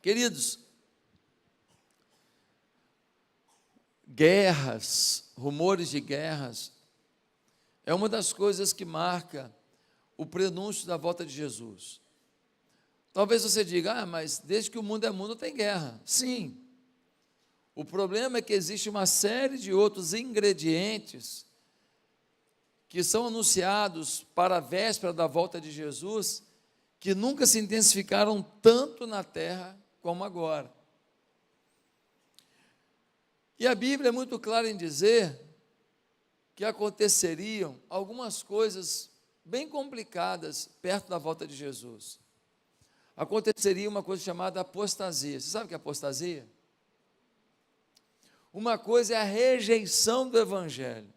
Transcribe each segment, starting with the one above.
Queridos, guerras, rumores de guerras, é uma das coisas que marca o prenúncio da volta de Jesus. Talvez você diga, mas desde que o mundo é mundo tem guerra. Sim, o problema é que existe uma série de outros ingredientes que são anunciados para a véspera da volta de Jesus, que nunca se intensificaram tanto na terra como agora. E a Bíblia é muito clara em dizer que aconteceriam algumas coisas bem complicadas perto da volta de Jesus. Aconteceria uma coisa chamada apostasia. Você sabe o que é apostasia? Uma coisa é a rejeição do Evangelho.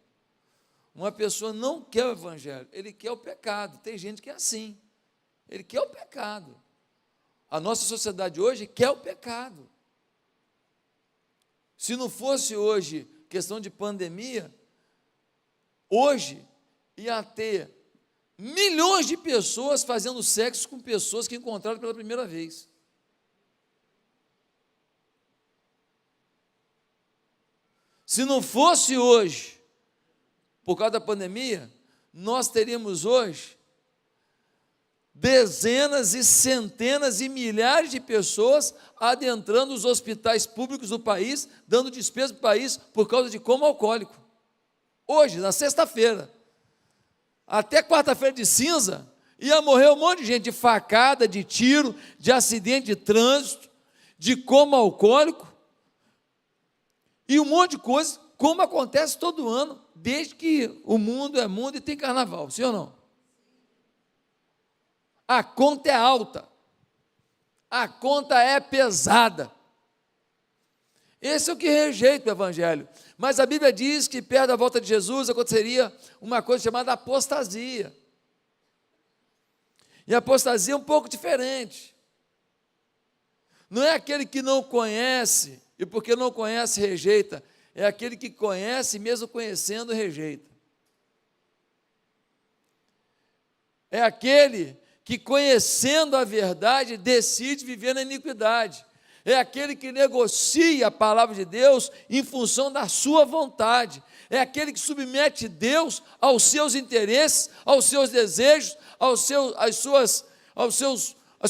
Uma pessoa não quer o Evangelho, ele quer o pecado. Tem gente que é assim, ele quer o pecado. A nossa sociedade hoje quer o pecado. Se não fosse hoje questão de pandemia, hoje ia ter milhões de pessoas fazendo sexo com pessoas que encontraram pela primeira vez. Se não fosse hoje, por causa da pandemia, nós teríamos hoje dezenas e centenas e milhares de pessoas adentrando os hospitais públicos do país, dando despesa para o país por causa de coma alcoólico. Hoje, na sexta-feira, até quarta-feira de cinza, ia morrer um monte de gente de facada, de tiro, de acidente de trânsito, de coma alcoólico, e um monte de coisa, como acontece todo ano, desde que o mundo é mundo e tem carnaval, sim ou não? A conta é alta, a conta é pesada. Esse é o que rejeita o Evangelho. Mas a Bíblia diz que perto da volta de Jesus aconteceria uma coisa chamada apostasia. E a apostasia é um pouco diferente. Não é aquele que não conhece, e porque não conhece, rejeita. É aquele que conhece, mesmo conhecendo, rejeita. É aquele que, conhecendo a verdade, decide viver na iniquidade. É aquele que negocia a palavra de Deus em função da sua vontade. É aquele que submete Deus aos seus interesses, aos seus desejos, às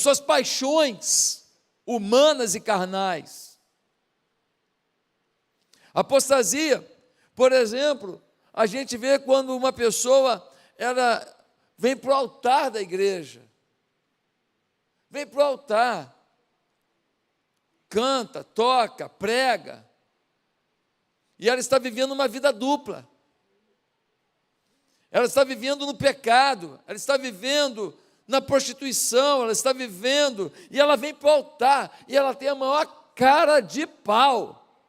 suas paixões humanas e carnais. Apostasia, por exemplo, a gente vê quando uma pessoa ela vem para o altar da igreja, vem para o altar, canta, toca, prega, e ela está vivendo uma vida dupla. Ela está vivendo no pecado, ela está vivendo na prostituição, ela está vivendo, e ela vem para o altar, e ela tem a maior cara de pau.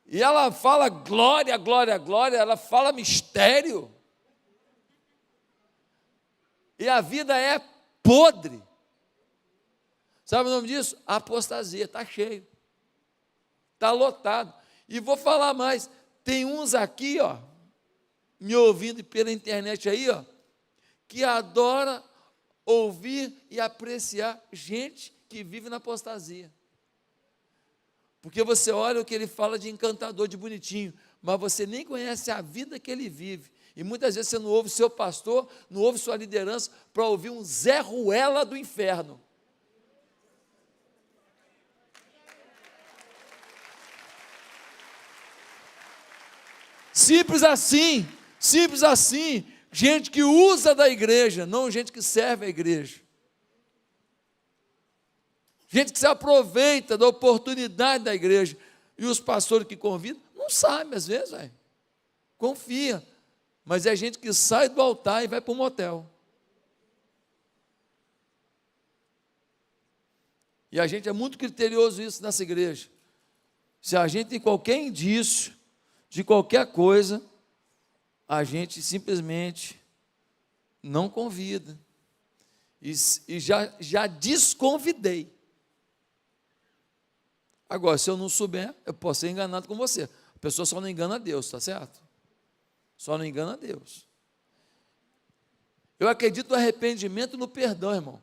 E ela fala glória, glória, glória, ela fala mistério. E a vida é podre. Sabe o nome disso? Apostasia, está cheio. Está lotado. E vou falar mais, tem uns aqui, me ouvindo pela internet aí, que adora ouvir e apreciar gente que vive na apostasia. Porque você olha o que ele fala de encantador, de bonitinho, mas você nem conhece a vida que ele vive. E muitas vezes você não ouve seu pastor, não ouve sua liderança, para ouvir um Zé Ruela do inferno. Simples assim, gente que usa da igreja, não gente que serve a igreja. Gente que se aproveita da oportunidade da igreja. E os pastores que convidam, não sabem às vezes, confia. Mas é gente que sai do altar e vai para um motel. E a gente é muito criterioso isso nessa igreja. Se a gente tem qualquer indício de qualquer coisa, a gente simplesmente não convida. E já desconvidei. Agora, se eu não souber, eu posso ser enganado com você. A pessoa só não engana a Deus, está certo? Só não engana a Deus. Eu acredito no arrependimento e no perdão, irmão.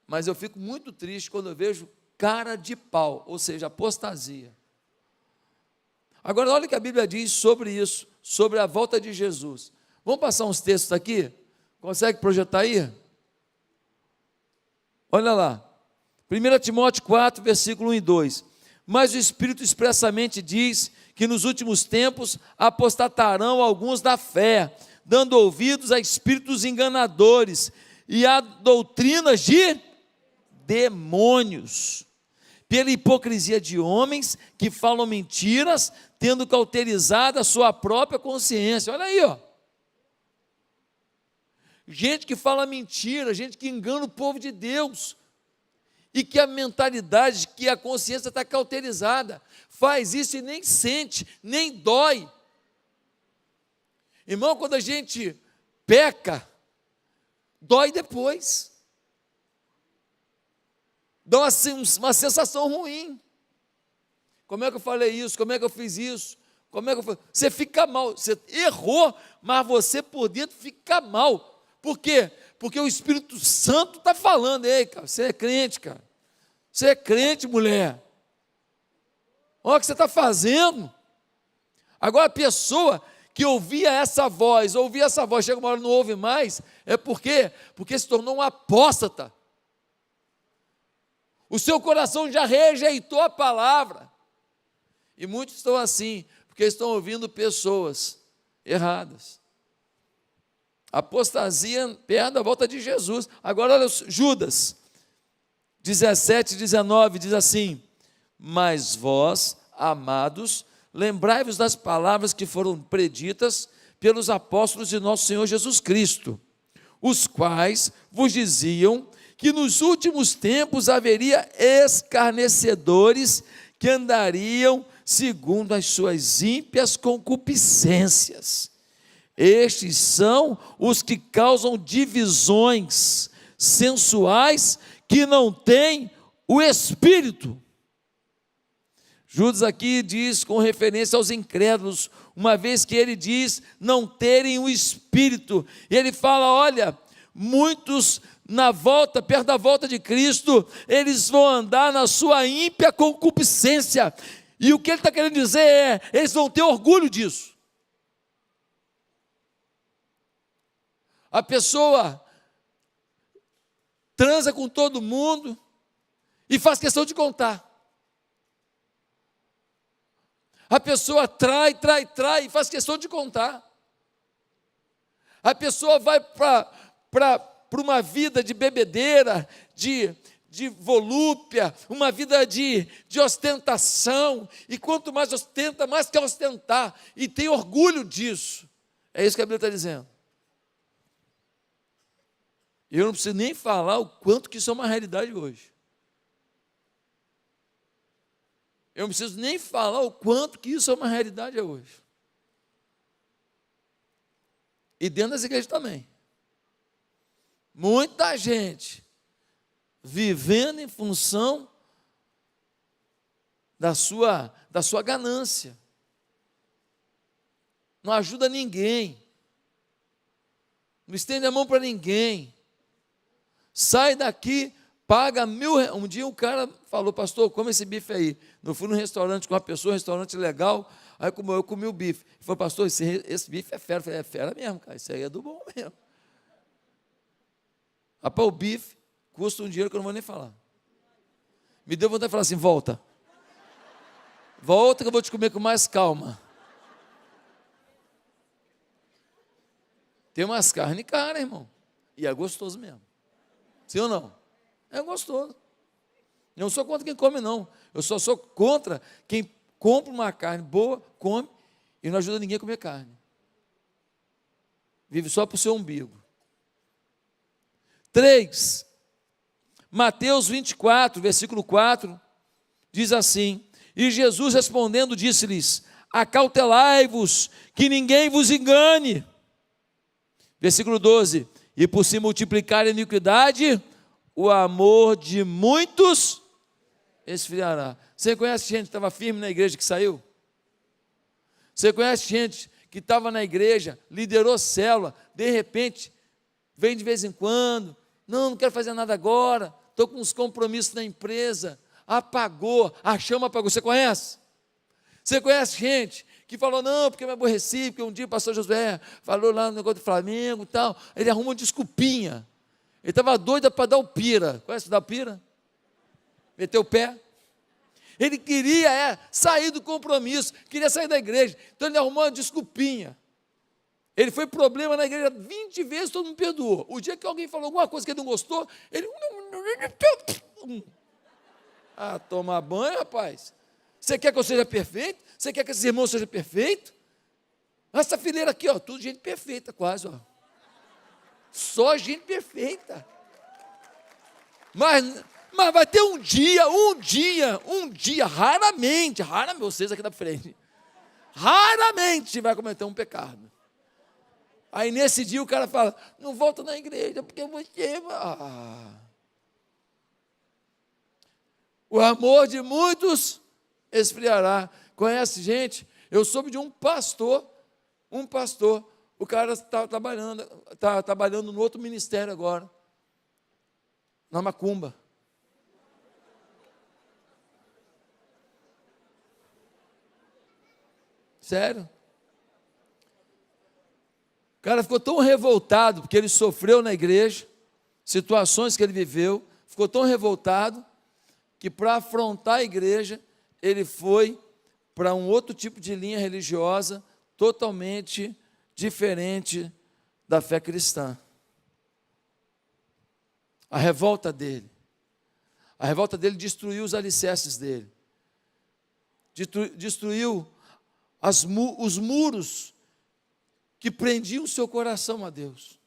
Mas eu fico muito triste quando eu vejo cara de pau, ou seja, apostasia. Agora, olha o que a Bíblia diz sobre isso, sobre a volta de Jesus. Vamos passar uns textos aqui? Consegue projetar aí? Olha lá. 1 Timóteo 4, versículo 1 e 2. Mas o Espírito expressamente diz que nos últimos tempos apostatarão alguns da fé, dando ouvidos a espíritos enganadores e a doutrinas de demônios, pela hipocrisia de homens que falam mentiras, tendo cauterizado a sua própria consciência. Olha aí, ó. Gente que fala mentira, gente que engana o povo de Deus, e que a mentalidade, que a consciência está cauterizada, faz isso e nem sente, nem dói. Irmão, quando a gente peca, dói depois. Dá uma sensação ruim. Como é que eu falei isso? Como é que eu fiz isso? Como é que Você fica mal, você errou, mas você por dentro fica mal. Por quê? Porque o Espírito Santo está falando. Ei, cara, você é crente, cara. Você é crente, mulher. Olha o que você está fazendo. Agora a pessoa que ouvia essa voz, chega uma hora e não ouve mais, é porque se tornou um apóstata. O seu coração já rejeitou a palavra. E muitos estão assim, porque estão ouvindo pessoas erradas. Apostasia perto da volta de Jesus. Agora olha Judas 17, 19, diz assim: mas vós, amados, lembrai-vos das palavras que foram preditas pelos apóstolos de nosso Senhor Jesus Cristo, os quais vos diziam que nos últimos tempos haveria escarnecedores que andariam segundo as suas ímpias concupiscências. Estes são os que causam divisões sensuais que não têm o Espírito. Judas aqui diz com referência aos incrédulos, uma vez que ele diz não terem o Espírito. Ele fala, olha, muitos perto da volta de Cristo, eles vão andar na sua ímpia concupiscência. E o que ele está querendo dizer é, eles vão ter orgulho disso. A pessoa transa com todo mundo e faz questão de contar. A pessoa trai e faz questão de contar. A pessoa vai para uma vida de bebedeira, de volúpia, uma vida de ostentação, e quanto mais ostenta, mais quer ostentar, e tem orgulho disso. É isso que a Bíblia está dizendo. Eu não preciso nem falar o quanto que isso é uma realidade hoje. Eu não preciso nem falar o quanto que isso é uma realidade hoje. E dentro das igrejas também. Muita gente vivendo em função da sua ganância. Não ajuda ninguém. Não estende a mão para ninguém. Sai daqui, paga R$1.000. Um dia um cara falou, pastor, come esse bife aí. Eu fui num restaurante com uma pessoa, um restaurante legal, aí eu comi o bife. Ele falou, pastor, esse bife é fera. Eu falei, é fera mesmo, cara, isso aí é do bom mesmo. Rapaz, o bife custa um dinheiro que eu não vou nem falar. Me deu vontade de falar assim, volta. Volta que eu vou te comer com mais calma. Tem umas carnes caras, irmão. E é gostoso mesmo. Sim ou não? É gostoso. Eu não sou contra quem come, não. Eu só sou contra quem compra uma carne boa, come, e não ajuda ninguém a comer carne. Vive só para o seu umbigo. 3. Mateus 24, versículo 4, diz assim: e Jesus respondendo disse-lhes, acautelai-vos, que ninguém vos engane. Versículo 12, e por se multiplicar a iniquidade, o amor de muitos esfriará. Você conhece gente que estava firme na igreja que saiu? Você conhece gente que estava na igreja, liderou célula, de repente, vem de vez em quando, não quero fazer nada agora, estou com uns compromissos na empresa. apagou, a chama apagou. Você conhece? Você conhece gente que falou, não, porque eu me aborreci, porque um dia o pastor Josué falou lá no negócio do Flamengo e tal, ele arruma uma desculpinha. Ele estava doido para dar o pira. Conhece dar o pira? Meter o pé. Ele queria sair do compromisso, queria sair da igreja. Então ele arrumou uma desculpinha. Ele foi problema na igreja 20 vezes, todo mundo perdoou. O dia que alguém falou alguma coisa que ele não gostou, ele... Ah, tomar banho, rapaz. Você quer que eu seja perfeito? Você quer que esses irmãos sejam perfeitos? Essa fileira aqui, ó, tudo gente perfeita quase, ó. Só gente perfeita. Mas vai ter um dia, raramente, vocês aqui da frente, raramente vai cometer um pecado. Aí nesse dia o cara fala, não volta na igreja, porque você... O amor de muitos esfriará. Conhece gente? Eu soube de um pastor, o cara está trabalhando no outro ministério agora, na macumba. Sério? O cara ficou tão revoltado, porque ele sofreu na igreja, situações que ele viveu, ficou tão revoltado, que para afrontar a igreja, ele foi para um outro tipo de linha religiosa, totalmente diferente da fé cristã. A revolta dele destruiu os alicerces dele, destruiu os muros que prendiam o seu coração a Deus.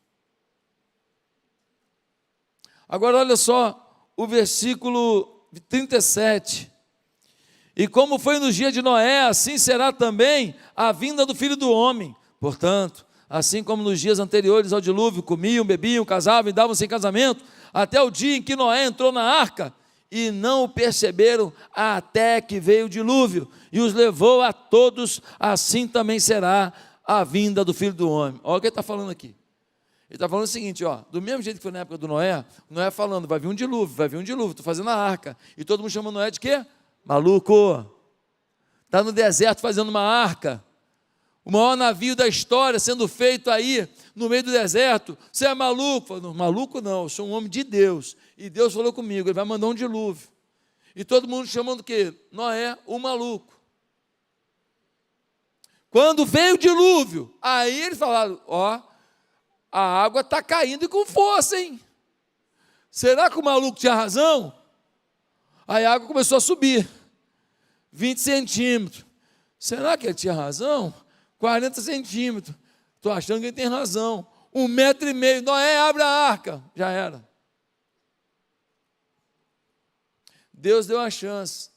Agora olha só o versículo 37. E como foi nos dias de Noé, assim será também a vinda do Filho do Homem. Portanto, assim como nos dias anteriores ao dilúvio, comiam, bebiam, casavam e davam-se em casamento, até o dia em que Noé entrou na arca, e não o perceberam até que veio o dilúvio, e os levou a todos, assim também será a vinda do Filho do Homem. Olha o que ele está falando aqui. Ele está falando o seguinte, ó, do mesmo jeito que foi na época do Noé, Noé falando, vai vir um dilúvio, estou fazendo a arca, e todo mundo chama Noé de quê? Maluco, está no deserto fazendo uma arca, o maior navio da história sendo feito aí, no meio do deserto, você é maluco? Falei, maluco não, eu sou um homem de Deus, e Deus falou comigo, ele vai mandar um dilúvio, e todo mundo chamando o quê? Noé, o maluco. Quando veio o dilúvio, aí eles falaram, ó, a água está caindo e com força, hein? Será que o maluco tinha razão? Aí a água começou a subir, 20 centímetros. Será que ele tinha razão? 40 centímetros. Estou achando que ele tem razão. 1,5 metro. Noé, abre a arca. Já era. Deus deu a chance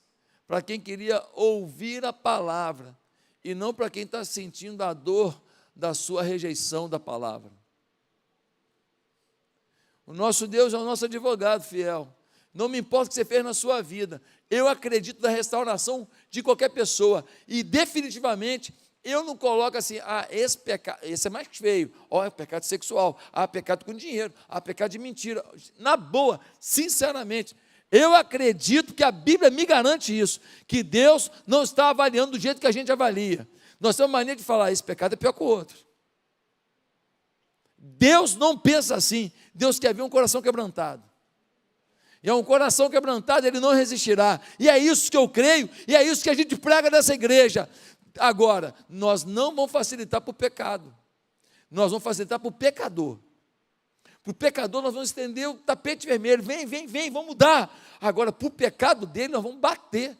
para quem queria ouvir a palavra e não para quem está sentindo a dor da sua rejeição da palavra. O nosso Deus é o nosso advogado fiel. Não me importa o que você fez na sua vida, eu acredito na restauração de qualquer pessoa, e definitivamente, eu não coloco assim, esse pecado, esse é mais feio, é pecado sexual, pecado com dinheiro, pecado de mentira, na boa, sinceramente, eu acredito que a Bíblia me garante isso, que Deus não está avaliando do jeito que a gente avalia, nós temos mania de falar, esse pecado é pior que o outro, Deus não pensa assim, Deus quer ver um coração quebrantado, e é um coração quebrantado, ele não resistirá, e é isso que eu creio, e é isso que a gente prega nessa igreja. Agora, nós não vamos facilitar para o pecado, nós vamos facilitar para o pecador. Para o pecador nós vamos estender o tapete vermelho, vem, vamos mudar. Agora, para o pecado dele nós vamos bater,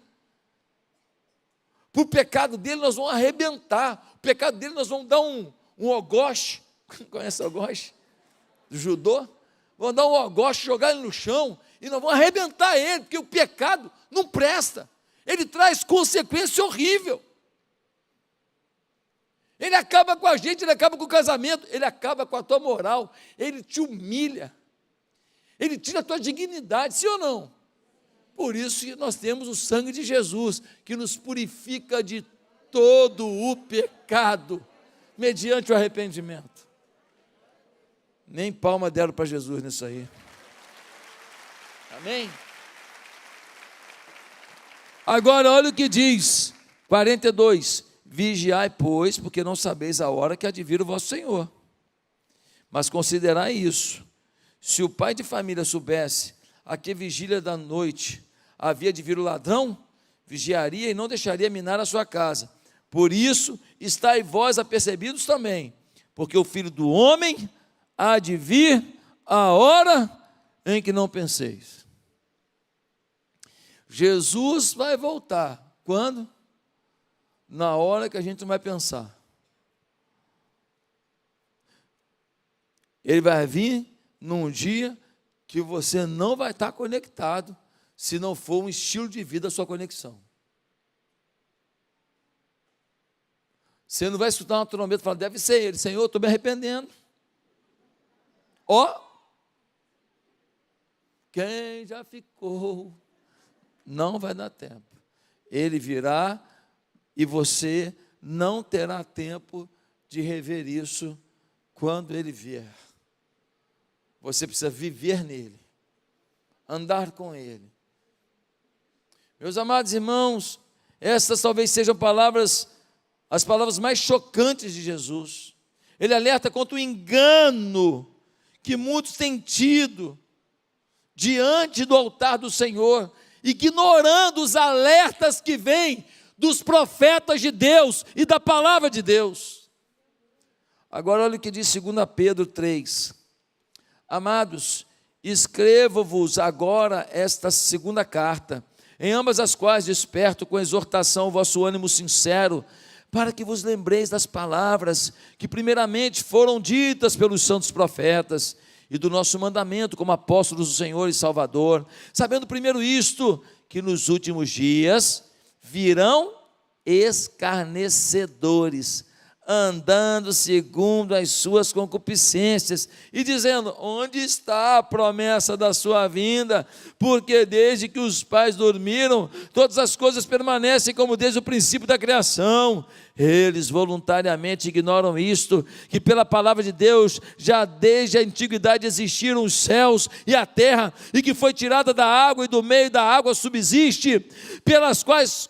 para o pecado dele nós vamos arrebentar, o pecado dele nós vamos dar um ogoche, conhece o ogoche? Do judô? Vamos dar um ogoche, jogar ele no chão, e nós vamos arrebentar ele, porque o pecado não presta, ele traz consequência horrível, ele acaba com a gente, ele acaba com o casamento, ele acaba com a tua moral, ele te humilha, ele tira a tua dignidade, sim ou não? Por isso que nós temos o sangue de Jesus, que nos purifica de todo o pecado, mediante o arrependimento. Nem palma deram para Jesus nisso aí. Amém? Agora olha o que diz, 42, vigiai, pois, porque não sabeis a hora que há de vir o vosso Senhor. Mas considerai isso, se o pai de família soubesse a que vigília da noite havia de vir o ladrão, vigiaria e não deixaria minar a sua casa. Por isso, estai vós apercebidos também, porque o Filho do Homem há de vir a hora em que não penseis. Jesus vai voltar. Quando? Na hora que a gente não vai pensar. Ele vai vir num dia que você não vai estar conectado, se não for um estilo de vida a sua conexão. Você não vai escutar uma trombeta e falar, deve ser ele. Senhor, eu estou me arrependendo. Ó, quem já ficou, não vai dar tempo. Ele virá e você não terá tempo de rever isso quando ele vier. Você precisa viver nele, andar com ele. Meus amados irmãos, essas talvez sejam as palavras mais chocantes de Jesus. Ele alerta contra o engano que muitos têm tido diante do altar do Senhor, ignorando os alertas que vêm dos profetas de Deus e da palavra de Deus. Agora olha o que diz 2 Pedro 3. Amados, escrevo-vos agora esta segunda carta, em ambas as quais desperto com exortação o vosso ânimo sincero, para que vos lembreis das palavras que primeiramente foram ditas pelos santos profetas, e do nosso mandamento como apóstolos do Senhor e Salvador, sabendo primeiro isto, que nos últimos dias virão escarnecedores, andando segundo as suas concupiscências, e dizendo, onde está a promessa da sua vinda? Porque desde que os pais dormiram, todas as coisas permanecem como desde o princípio da criação. Eles voluntariamente ignoram isto, que pela palavra de Deus, já desde a antiguidade existiram os céus e a terra, e que foi tirada da água e do meio da água subsiste, pelas quais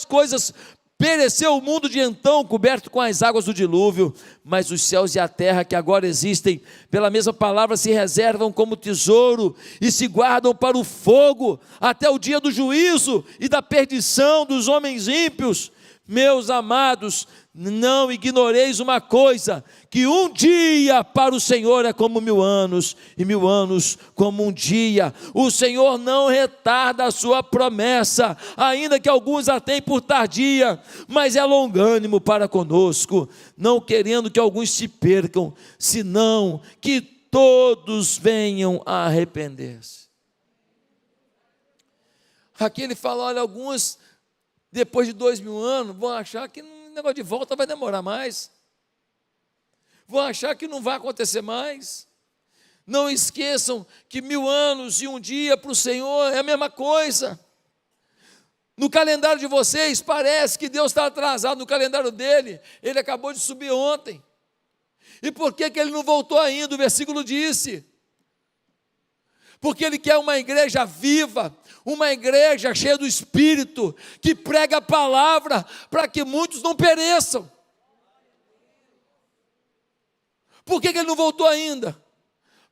coisas pereceu o mundo de então, coberto com as águas do dilúvio, mas os céus e a terra que agora existem, pela mesma palavra se reservam como tesouro, e se guardam para o fogo, até o dia do juízo e da perdição dos homens ímpios. Meus amados, não ignoreis uma coisa, que um dia para o Senhor é como 1000 anos, e 1000 anos como um dia. O Senhor não retarda a sua promessa, ainda que alguns a tenham por tardia, mas é longânimo para conosco, não querendo que alguns se percam, senão que todos venham a arrepender-se. Aqui ele fala, olha, alguns depois de 2000 anos, vão achar que o negócio de volta vai demorar mais. Vão achar que não vai acontecer mais. Não esqueçam que 1000 anos e um dia para o Senhor é a mesma coisa. No calendário de vocês, parece que Deus está atrasado no calendário dele. Ele acabou de subir ontem. E por que ele não voltou ainda? O versículo disse. Porque ele quer uma igreja viva, uma igreja cheia do Espírito, que prega a palavra, para que muitos não pereçam. Por que ele não voltou ainda?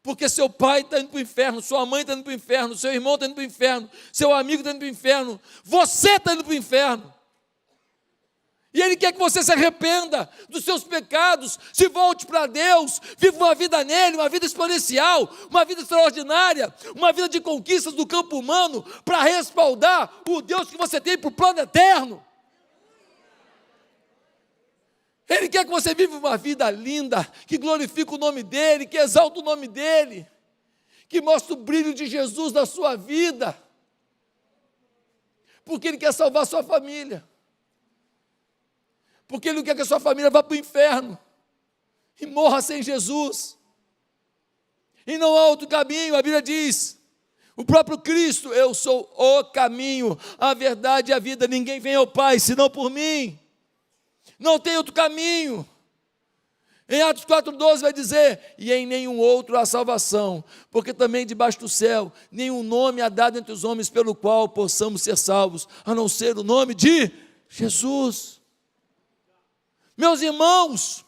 Porque seu pai está indo para o inferno, sua mãe está indo para o inferno, seu irmão está indo para o inferno, seu amigo está indo para o inferno, você está indo para o inferno. E ele quer que você se arrependa dos seus pecados, se volte para Deus, viva uma vida nele, uma vida exponencial, uma vida extraordinária, uma vida de conquistas do campo humano, para respaldar o Deus que você tem para o plano eterno. Ele quer que você viva uma vida linda, que glorifique o nome dele, que exalta o nome dele, que mostre o brilho de Jesus na sua vida, porque ele quer salvar a sua família. Porque ele não quer que a sua família vá para o inferno e morra sem Jesus. E não há outro caminho, a Bíblia diz, o próprio Cristo, eu sou o caminho, a verdade e a vida, ninguém vem ao Pai senão por mim. Não tem outro caminho. Em Atos 4,12 vai dizer: e em nenhum outro há salvação, porque também debaixo do céu nenhum nome há dado entre os homens pelo qual possamos ser salvos, a não ser o nome de Jesus. Meus irmãos,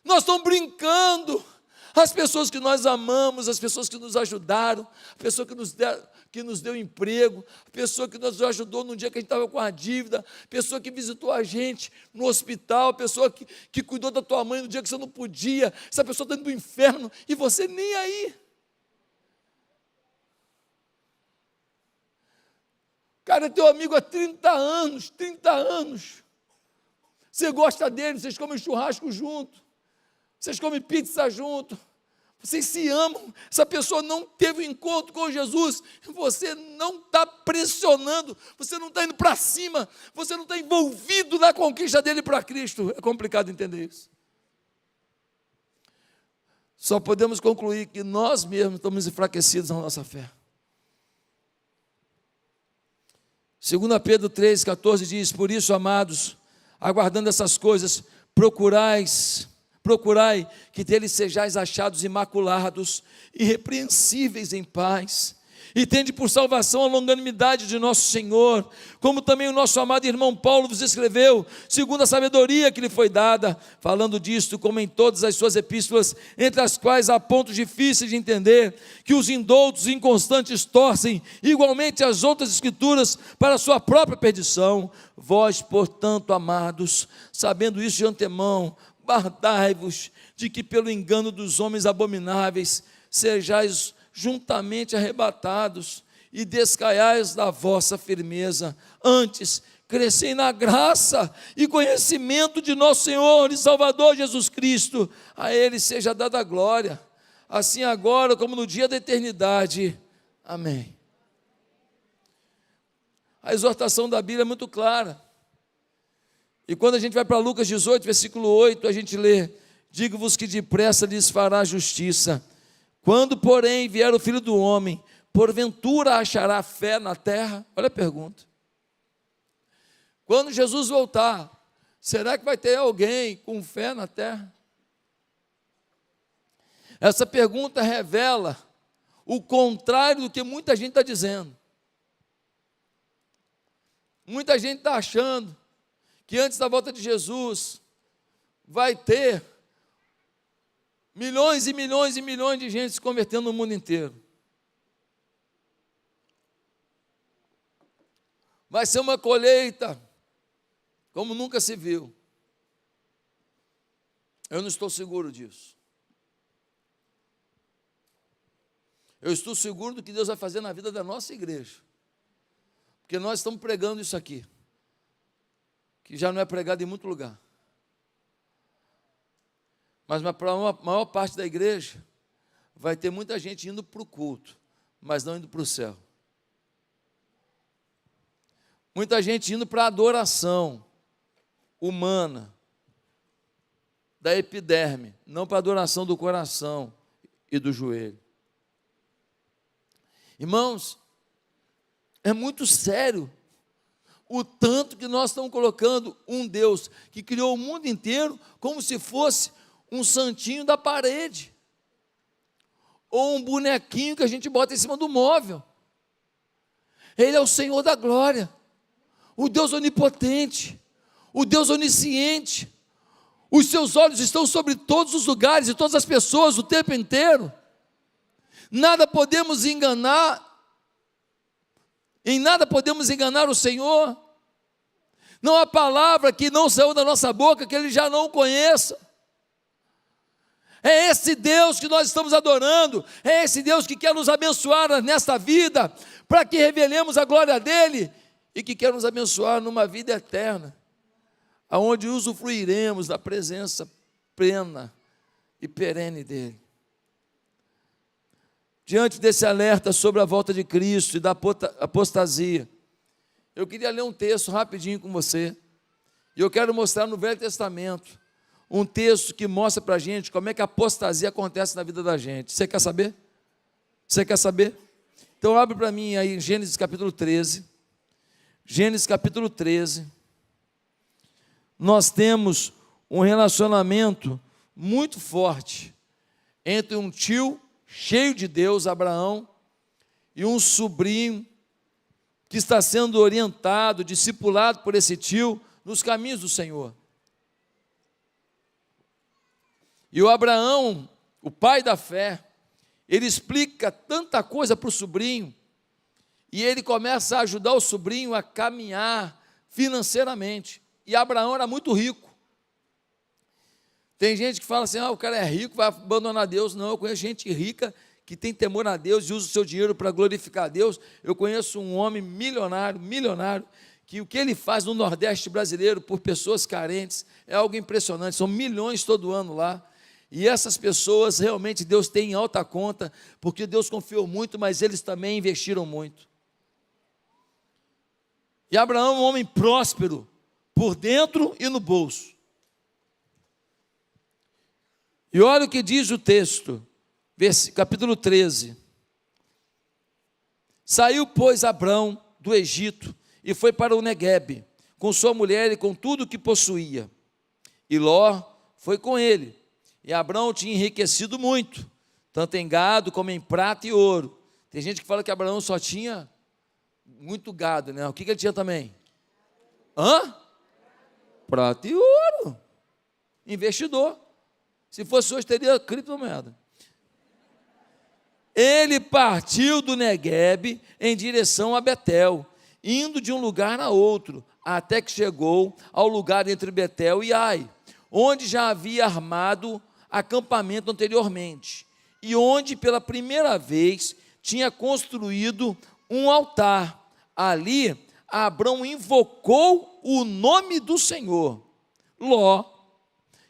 nós estamos brincando. As pessoas que nós amamos, as pessoas que nos ajudaram, a pessoa que nos deu emprego, a pessoa que nos ajudou no dia que a gente estava com a dívida, a pessoa que visitou a gente no hospital, a pessoa que cuidou da tua mãe no dia que você não podia, essa pessoa está indo para o inferno e você nem aí. Cara, é teu amigo há 30 anos, 30 anos. Você gosta dele, vocês comem churrasco junto. Vocês comem pizza junto, vocês se amam, essa pessoa não teve um encontro com Jesus, você não está pressionando, você não está indo para cima, você não está envolvido na conquista dele para Cristo. É complicado entender isso. Só podemos concluir que nós mesmos estamos enfraquecidos na nossa fé. 2 Pedro 3,14 diz: por isso, amados, aguardando essas coisas, procurai que deles sejais achados imaculados, irrepreensíveis em paz, e tende por salvação a longanimidade de nosso Senhor, como também o nosso amado irmão Paulo vos escreveu, segundo a sabedoria que lhe foi dada, falando disto, como em todas as suas epístolas, entre as quais há pontos difíceis de entender, que os indoutos e inconstantes torcem, igualmente as outras escrituras, para a sua própria perdição. Vós, portanto, amados, sabendo isso de antemão, guardai-vos de que pelo engano dos homens abomináveis sejais juntamente arrebatados e descaiais da vossa firmeza. Antes, crescei na graça e conhecimento de nosso Senhor e Salvador Jesus Cristo. A Ele seja dada a glória, assim agora como no dia da eternidade. Amém. A exortação da Bíblia é muito clara. E quando a gente vai para Lucas 18, versículo 8, a gente lê: digo-vos que depressa lhes fará justiça. Quando, porém, vier o Filho do Homem, porventura achará fé na terra? Olha a pergunta. Quando Jesus voltar, será que vai ter alguém com fé na terra? Essa pergunta revela o contrário do que muita gente está dizendo. Muita gente está achando que antes da volta de Jesus vai ter milhões e milhões e milhões de gente se convertendo no mundo inteiro. Vai ser uma colheita como nunca se viu. Eu não estou seguro disso. Eu estou seguro do que Deus vai fazer na vida da nossa igreja, porque nós estamos pregando isso aqui, que já não é pregado em muito lugar. Mas para a maior parte da igreja, vai ter muita gente indo para o culto, mas não indo para o céu. Muita gente indo para a adoração humana, da epiderme, não para a adoração do coração e do joelho. Irmãos, é muito sério o tanto que nós estamos colocando um Deus que criou o mundo inteiro como se fosse um santinho da parede, ou um bonequinho que a gente bota em cima do móvel. Ele é o Senhor da glória, o Deus onipotente, o Deus onisciente. Os seus olhos estão sobre todos os lugares e todas as pessoas o tempo inteiro. Nada podemos enganar, em nada podemos enganar o Senhor. Não há palavra que não saiu da nossa boca que Ele já não conheça. É esse Deus que nós estamos adorando, é esse Deus que quer nos abençoar nesta vida, para que revelemos a glória dEle, e que quer nos abençoar numa vida eterna, aonde usufruiremos da presença plena e perene dEle. Diante desse alerta sobre a volta de Cristo e da apostasia, eu queria ler um texto rapidinho com você, e eu quero mostrar no Velho Testamento, um texto que mostra para a gente como é que a apostasia acontece na vida da gente. Você quer saber? Você quer saber? Então abre para mim aí Gênesis capítulo 13. Gênesis capítulo 13. Nós temos um relacionamento muito forte entre um tio cheio de Deus, Abraão, e um sobrinho que está sendo orientado, discipulado por esse tio nos caminhos do Senhor. E o Abraão, o pai da fé, ele explica tanta coisa para o sobrinho, e ele começa a ajudar o sobrinho a caminhar financeiramente. E Abraão era muito rico. Tem gente que fala assim, o cara é rico, vai abandonar Deus. Não, eu conheço gente rica que tem temor a Deus e usa o seu dinheiro para glorificar a Deus. Eu conheço um homem milionário, que o que ele faz no Nordeste brasileiro por pessoas carentes é algo impressionante. São milhões todo ano lá. E essas pessoas realmente Deus tem em alta conta, porque Deus confiou muito, mas eles também investiram muito. E Abraão é um homem próspero, por dentro e no bolso. E olha o que diz o texto, capítulo 13. Saiu, pois, Abrão do Egito e foi para o Neguebe, com sua mulher e com tudo o que possuía. E Ló foi com ele. E Abrão tinha enriquecido muito, tanto em gado como em prata e ouro. Tem gente que fala que Abraão só tinha muito gado, né? O que ele tinha também? Prata e ouro. Investidor. Se fosse hoje, teria criptomoeda. Ele partiu do Neguebe em direção a Betel, indo de um lugar a outro, até que chegou ao lugar entre Betel e Ai, onde já havia armado acampamento anteriormente, e onde pela primeira vez tinha construído um altar. Ali, Abrão invocou o nome do Senhor. Ló,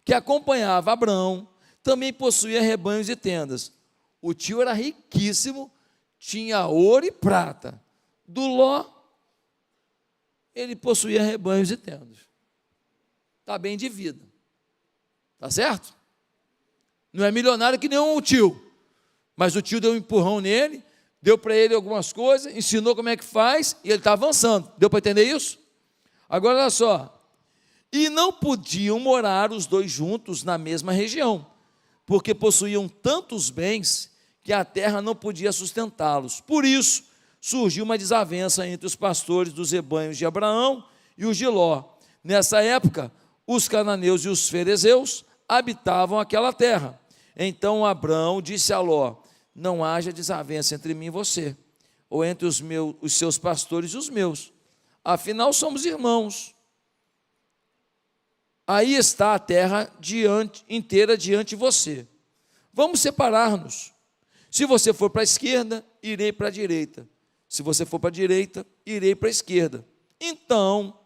que acompanhava Abrão, também possuía rebanhos e tendas. O tio era riquíssimo, tinha ouro e prata. Do Ló, ele possuía rebanhos e tendas. Está bem de vida. Está certo? Não é milionário que nem o tio, mas o tio deu um empurrão nele, deu para ele algumas coisas, ensinou como é que faz, e ele está avançando. Deu para entender isso? Agora, olha só. E não podiam morar os dois juntos na mesma região, porque possuíam tantos bens que a terra não podia sustentá-los. Por isso, surgiu uma desavença entre os pastores dos rebanhos de Abraão e os de Ló. Nessa época, os cananeus e os ferezeus habitavam aquela terra. Então Abrão disse a Ló: não haja desavença entre mim e você, ou entre os seus pastores e os meus. Afinal, somos irmãos. Aí está a terra inteira diante de você. Vamos separar-nos. Se você for para a esquerda, irei para a direita. Se você for para a direita, irei para a esquerda. Então,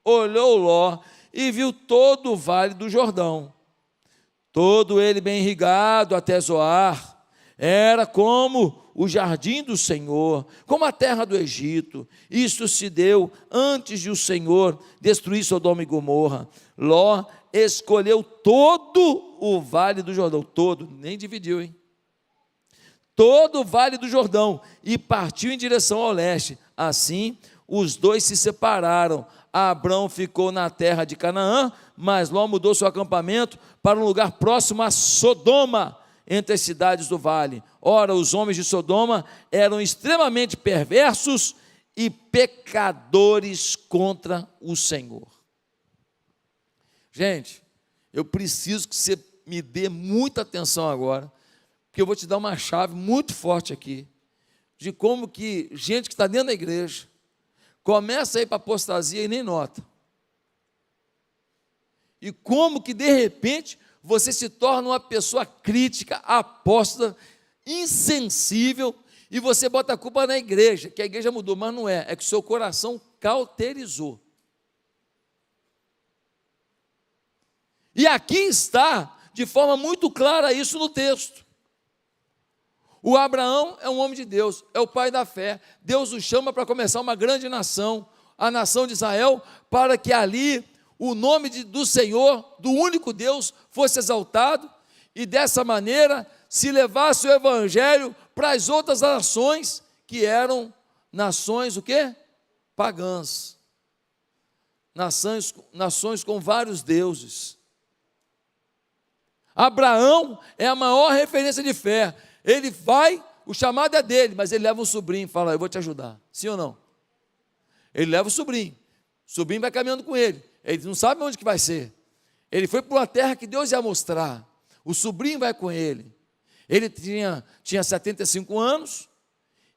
olhou Ló e viu todo o vale do Jordão, todo ele bem irrigado até Zoar. Era como o jardim do Senhor, como a terra do Egito. Isto se deu antes de o Senhor destruir Sodoma e Gomorra. Ló escolheu todo o vale do Jordão, todo, nem dividiu, hein? Todo o vale do Jordão, e partiu em direção ao leste. Assim, os dois se separaram. Abrão ficou na terra de Canaã, mas Ló mudou seu acampamento para um lugar próximo a Sodoma, entre as cidades do vale. Ora, os homens de Sodoma eram extremamente perversos e pecadores contra o Senhor. Gente, eu preciso que você me dê muita atenção agora, porque eu vou te dar uma chave muito forte aqui, de como que gente que está dentro da igreja, começa a ir para a apostasia e nem nota. E como que de repente você se torna uma pessoa crítica, apóstata, insensível, e você bota a culpa na igreja, que a igreja mudou, mas não é, é que o seu coração cauterizou. E aqui está, de forma muito clara, isso no texto. O Abraão é um homem de Deus, é o pai da fé. Deus o chama para começar uma grande nação, a nação de Israel, para que ali o nome do Senhor, do único Deus, fosse exaltado, e dessa maneira se levasse o evangelho para as outras nações, que eram nações o quê? Pagãs. Nações com vários deuses. Abraão é a maior referência de fé. Ele vai, o chamado é dele, mas ele leva um sobrinho e fala: eu vou te ajudar. Sim ou não? Ele leva o sobrinho vai caminhando com ele. Ele não sabe onde que vai ser. Ele foi para uma terra que Deus ia mostrar. O sobrinho vai com ele. Ele tinha 75 anos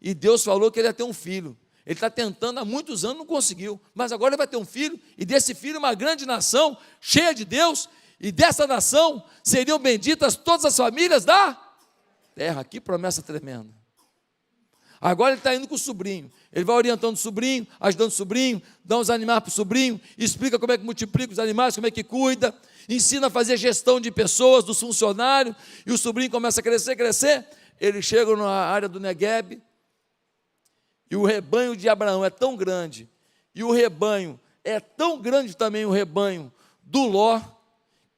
e Deus falou que ele ia ter um filho. Ele está tentando há muitos anos, não conseguiu. Mas agora ele vai ter um filho, e desse filho uma grande nação, cheia de Deus, e dessa nação seriam benditas todas as famílias da terra. Que promessa tremenda. Agora ele está indo com o sobrinho. Ele vai orientando o sobrinho, ajudando o sobrinho, dá uns animais para o sobrinho, explica como é que multiplica os animais, como é que cuida, ensina a fazer gestão de pessoas, dos funcionários, e o sobrinho começa a crescer. Ele chega na área do Negueb, e o rebanho de Abraão é tão grande, e o rebanho é tão grande também, o rebanho do Ló,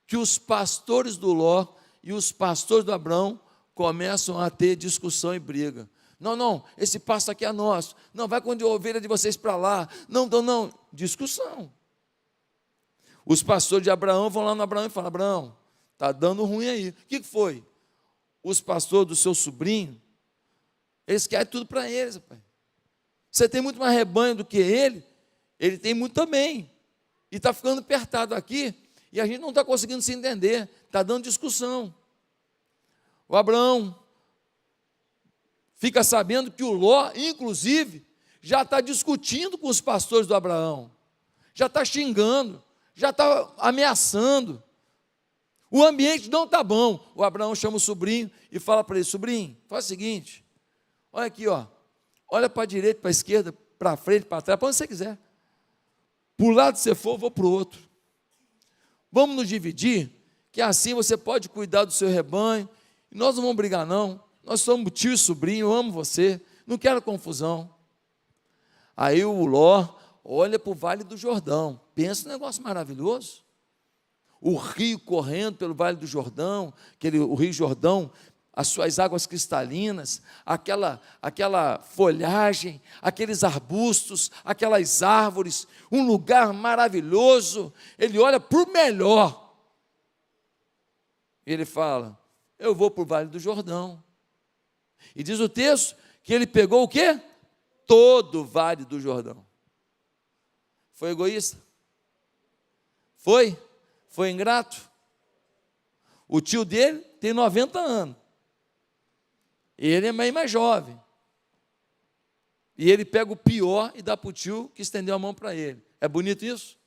que os pastores do Ló e os pastores do Abraão começam a ter discussão e briga. Não, esse pasto aqui é nosso. Não, vai com a ovelha de vocês para lá. Não, discussão. Os pastores de Abraão vão lá no Abraão e falam: Abraão, está dando ruim aí. O que foi? Os pastores do seu sobrinho, eles querem tudo para eles, rapaz. Você tem muito mais rebanho do que ele tem muito também. E está ficando apertado aqui, e a gente não está conseguindo se entender, está dando discussão. O Abraão fica sabendo que o Ló, inclusive, já está discutindo com os pastores do Abraão, já está xingando, já está ameaçando. O ambiente não está bom. O Abraão chama o sobrinho e fala para ele: sobrinho, faz o seguinte, olha aqui, olha para a direita, para a esquerda, para frente, para trás, para onde você quiser. Para o lado que você for, eu vou para o outro. Vamos nos dividir, que assim você pode cuidar do seu rebanho. E nós não vamos brigar, não. Nós somos tio e sobrinho, eu amo você, não quero confusão. Aí o Ló olha para o Vale do Jordão, pensa num negócio maravilhoso. O rio correndo pelo Vale do Jordão, o Rio Jordão, as suas águas cristalinas, aquela folhagem, aqueles arbustos, aquelas árvores, um lugar maravilhoso. Ele olha para o melhor. E ele fala: eu vou para o Vale do Jordão. E diz o texto que ele pegou o quê? Todo o Vale do Jordão. Foi egoísta? Foi ingrato? O tio dele tem 90 anos. Ele é bem mais jovem. E ele pega o pior e dá para o tio que estendeu a mão para ele. É bonito isso?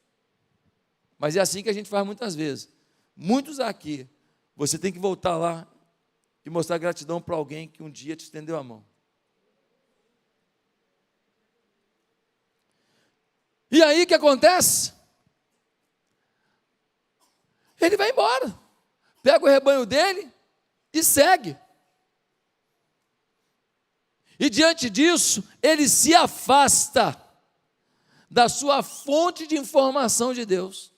Mas é assim que a gente faz muitas vezes. Muitos aqui, você tem que voltar lá e mostrar gratidão para alguém que um dia te estendeu a mão. E aí o que acontece? Ele vai embora, pega o rebanho dele e segue. E diante disso, ele se afasta da sua fonte de informação de Deus.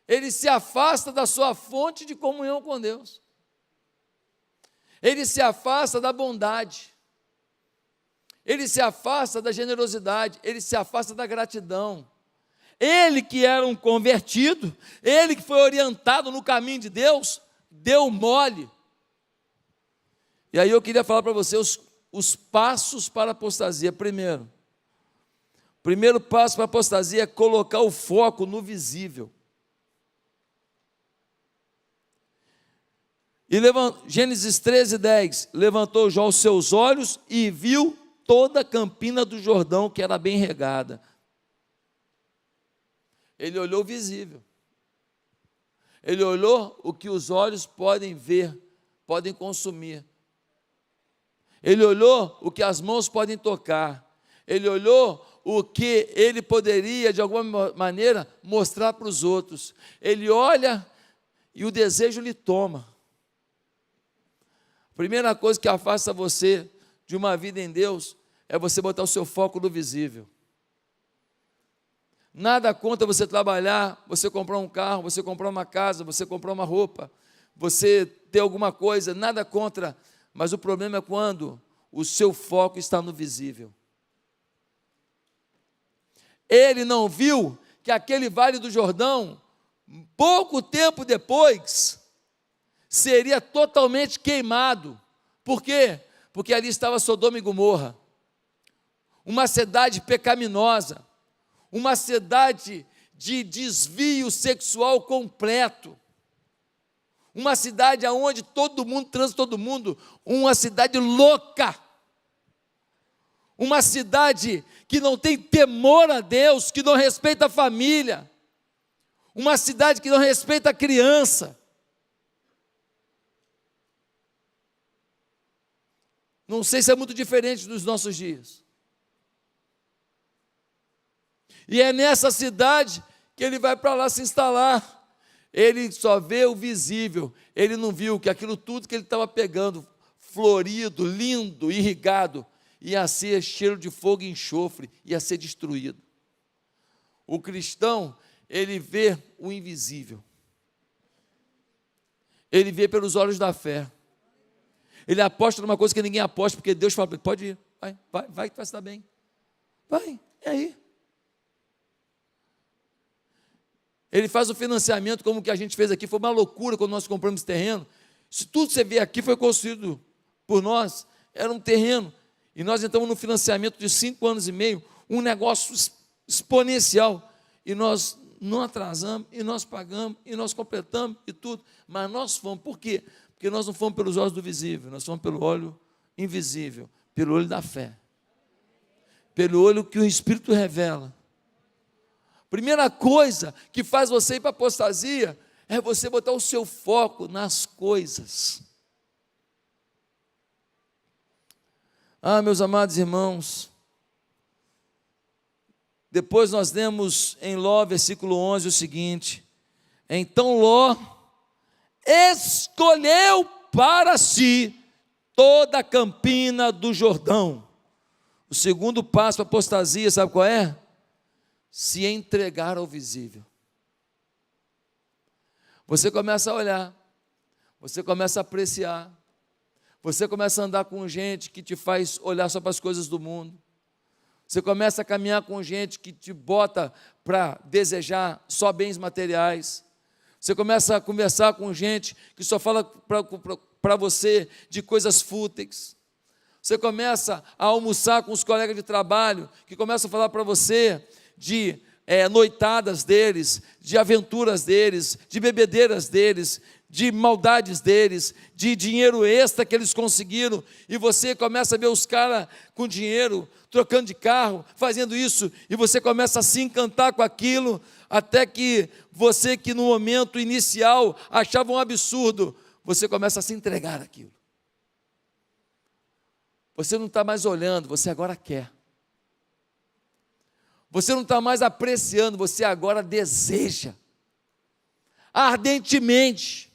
Ele se afasta da sua fonte de comunhão com Deus. Ele se afasta da bondade. Ele se afasta da generosidade. Ele se afasta da gratidão. Ele que era um convertido, ele que foi orientado no caminho de Deus, deu mole. E aí eu queria falar para você os passos para a apostasia. Primeiro passo para a apostasia é colocar o foco no visível. E Gênesis 13:10, levantou Jó os seus olhos e viu toda a campina do Jordão, que era bem regada. Ele olhou o visível. Ele olhou o que os olhos podem ver, podem consumir. Ele olhou o que as mãos podem tocar. Ele olhou o que ele poderia, de alguma maneira, mostrar para os outros. Ele olha e o desejo lhe toma. A primeira coisa que afasta você de uma vida em Deus é você botar o seu foco no visível. Nada contra você trabalhar, você comprar um carro, você comprar uma casa, você comprar uma roupa, você ter alguma coisa, nada contra, mas o problema é quando o seu foco está no visível. Ele não viu que aquele Vale do Jordão pouco tempo depois, seria totalmente queimado. Por quê? Porque ali estava Sodoma e Gomorra, uma cidade pecaminosa, uma cidade de desvio sexual completo, uma cidade onde todo mundo transa todo mundo, uma cidade louca, uma cidade que não tem temor a Deus, que não respeita a família, uma cidade que não respeita a criança. Não sei se é muito diferente dos nossos dias. E é nessa cidade que ele vai para lá se instalar. Ele só vê o visível, ele não viu que aquilo tudo que ele estava pegando, florido, lindo, irrigado, ia ser cheiro de fogo e enxofre, ia ser destruído. O cristão, ele vê o invisível, ele vê pelos olhos da fé, ele aposta numa coisa que ninguém aposta, porque Deus fala, pode ir, vai que vai se dar bem, vai, é aí. Ele faz o financiamento como o que a gente fez aqui, foi uma loucura quando nós compramos esse terreno. Isso tudo que você vê aqui foi construído por nós, era um terreno, e nós entramos no financiamento de 5 anos e meio, um negócio exponencial, e nós não atrasamos, e nós pagamos, e nós completamos, e tudo, mas nós fomos, por quê? Porque nós não fomos pelos olhos do visível, nós fomos pelo olho invisível, pelo olho da fé, pelo olho que o Espírito revela. Primeira coisa que faz você ir para a apostasia é você botar o seu foco nas coisas. Meus amados irmãos, depois nós lemos em Ló, versículo 11, o seguinte: então Ló escolheu para si toda a campina do Jordão. O segundo passo para a apostasia, sabe qual é? Se entregar ao visível. Você começa a olhar, você começa a apreciar, você começa a andar com gente que te faz olhar só para as coisas do mundo, você começa a caminhar com gente que te bota para desejar só bens materiais, você começa a conversar com gente que só fala para você de coisas fúteis, você começa a almoçar com os colegas de trabalho que começam a falar para você de noitadas deles, de aventuras deles, de bebedeiras deles, de maldades deles, de dinheiro extra que eles conseguiram, e você começa a ver os caras com dinheiro, trocando de carro, fazendo isso, e você começa a se encantar com aquilo, até que você que no momento inicial achava um absurdo, você começa a se entregar àquilo. Você não está mais olhando, você agora quer. Você não está mais apreciando, você agora deseja, ardentemente.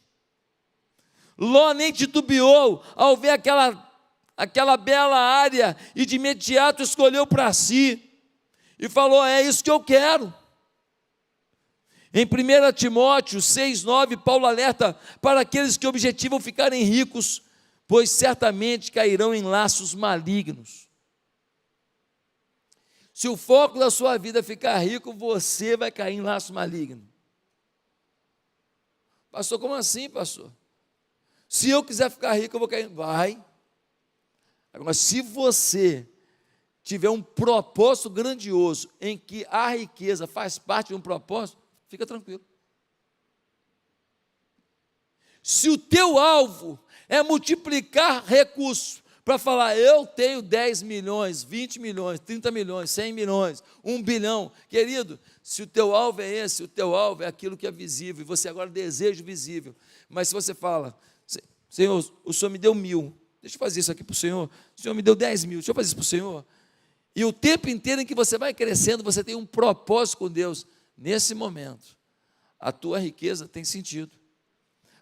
Ló nem titubeou ao ver aquela bela área, e de imediato escolheu para si, e falou, é isso que eu quero. Em 1 Timóteo 6,9, Paulo alerta para aqueles que objetivam ficarem ricos, pois certamente cairão em laços malignos. Se o foco da sua vida é ficar rico, você vai cair em laço maligno. Pastor, como assim, pastor? Se eu quiser ficar rico, eu vou cair. Vai. Agora, se você tiver um propósito grandioso, em que a riqueza faz parte de um propósito, fica tranquilo. Se o teu alvo é multiplicar recursos, para falar, eu tenho 10 milhões, 20 milhões, 30 milhões, 100 milhões, 1 bilhão. Querido, se o teu alvo é esse, o teu alvo é aquilo que é visível, e você agora deseja o visível. Mas se você fala, Senhor, o Senhor me deu 1.000, deixa eu fazer isso aqui para o Senhor me deu 10 mil, deixa eu fazer isso para o Senhor. E o tempo inteiro em que você vai crescendo, você tem um propósito com Deus. Nesse momento, a tua riqueza tem sentido,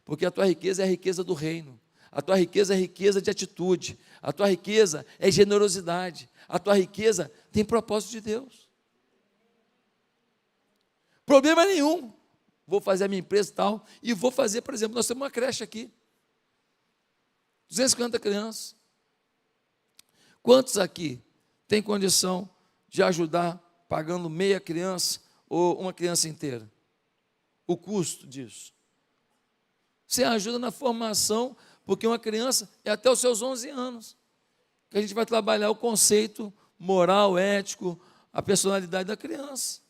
porque a tua riqueza é a riqueza do reino. A tua riqueza é riqueza de atitude, a tua riqueza é generosidade, a tua riqueza tem propósito de Deus. Problema nenhum, vou fazer a minha empresa e tal, e vou fazer, por exemplo, nós temos uma creche aqui, 250 crianças. Quantos aqui têm condição de ajudar pagando meia criança ou uma criança inteira? o custo disso. Você ajuda na formação, porque uma criança é até os seus 11 anos, que a gente vai trabalhar o conceito moral, ético, a personalidade da criança.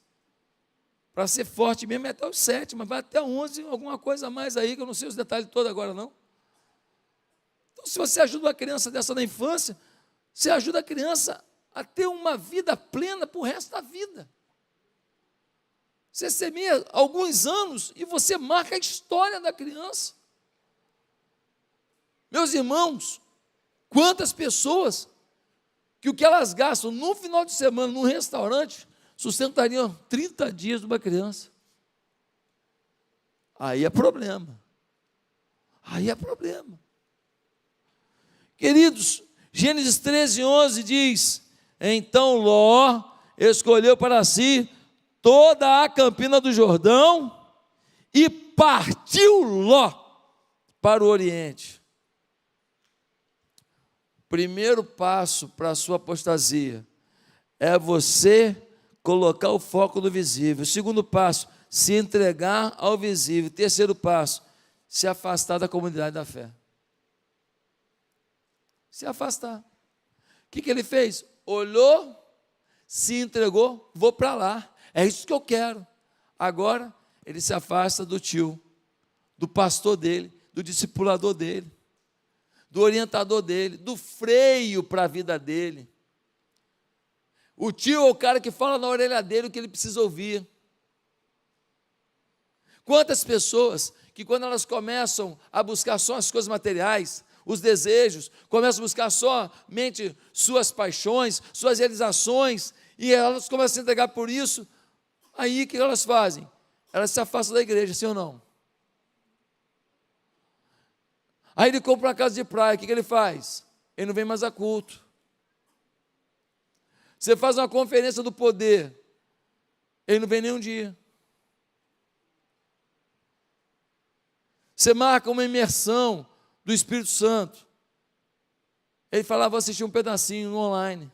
Para ser forte mesmo é até os 7, mas vai até 11, alguma coisa a mais aí, que eu não sei os detalhes todos agora não. Então, se você ajuda uma criança dessa na infância, você ajuda a criança a ter uma vida plena para o resto da vida. Você semeia alguns anos e você marca a história da criança. Meus irmãos, quantas pessoas que o que elas gastam no final de semana num restaurante sustentariam 30 dias de uma criança. Aí é problema. Aí é problema. Queridos, Gênesis 13:11 diz: então Ló escolheu para si toda a campina do Jordão e partiu Ló para o Oriente. Primeiro passo para a sua apostasia é você colocar o foco no visível. Segundo passo, se entregar ao visível. Terceiro passo, se afastar da comunidade da fé. Se afastar. O que ele fez? Olhou, se entregou, vou para lá. É isso que eu quero. Agora, ele se afasta do tio, do pastor dele, do discipulador dele, do orientador dele, do freio para a vida dele. O tio é o cara que fala na orelha dele o que ele precisa ouvir. Quantas pessoas que quando elas começam a buscar só as coisas materiais, os desejos, começam a buscar somente suas paixões, suas realizações, e elas começam a se entregar por isso, aí o que elas fazem? Elas se afastam da igreja, sim ou não? Aí ele compra uma casa de praia, o que ele faz? Ele não vem mais a culto. Você faz uma conferência do poder, ele não vem nem um dia. Você marca uma imersão do Espírito Santo, ele fala, vou assistir um pedacinho no online.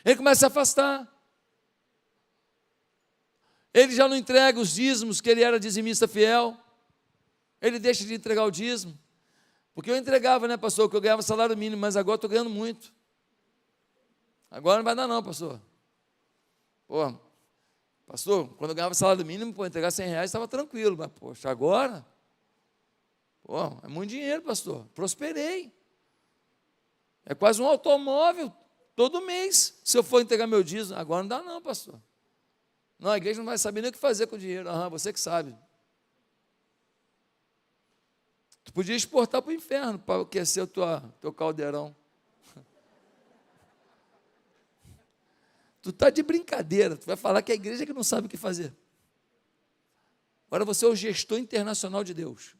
Ele começa a se afastar. Ele já não entrega os dízimos, que ele era dizimista fiel. Ele deixa de entregar o dízimo. Porque eu entregava, né, pastor, que eu ganhava salário mínimo, mas agora estou ganhando muito. Agora não vai dar não, pastor. Pô, pastor, quando eu ganhava salário mínimo, para entregar R$100 estava tranquilo, mas poxa, agora, pô, é muito dinheiro, pastor. Prosperei. É quase um automóvel todo mês. Se eu for entregar meu dízimo, agora não dá não, pastor. Não, a igreja não vai saber nem o que fazer com o dinheiro. Você que sabe. Tu podia exportar para o inferno para aquecer o teu caldeirão. Tu está de brincadeira, tu vai falar que é a igreja que não sabe o que fazer. Agora você é o gestor internacional de Deus.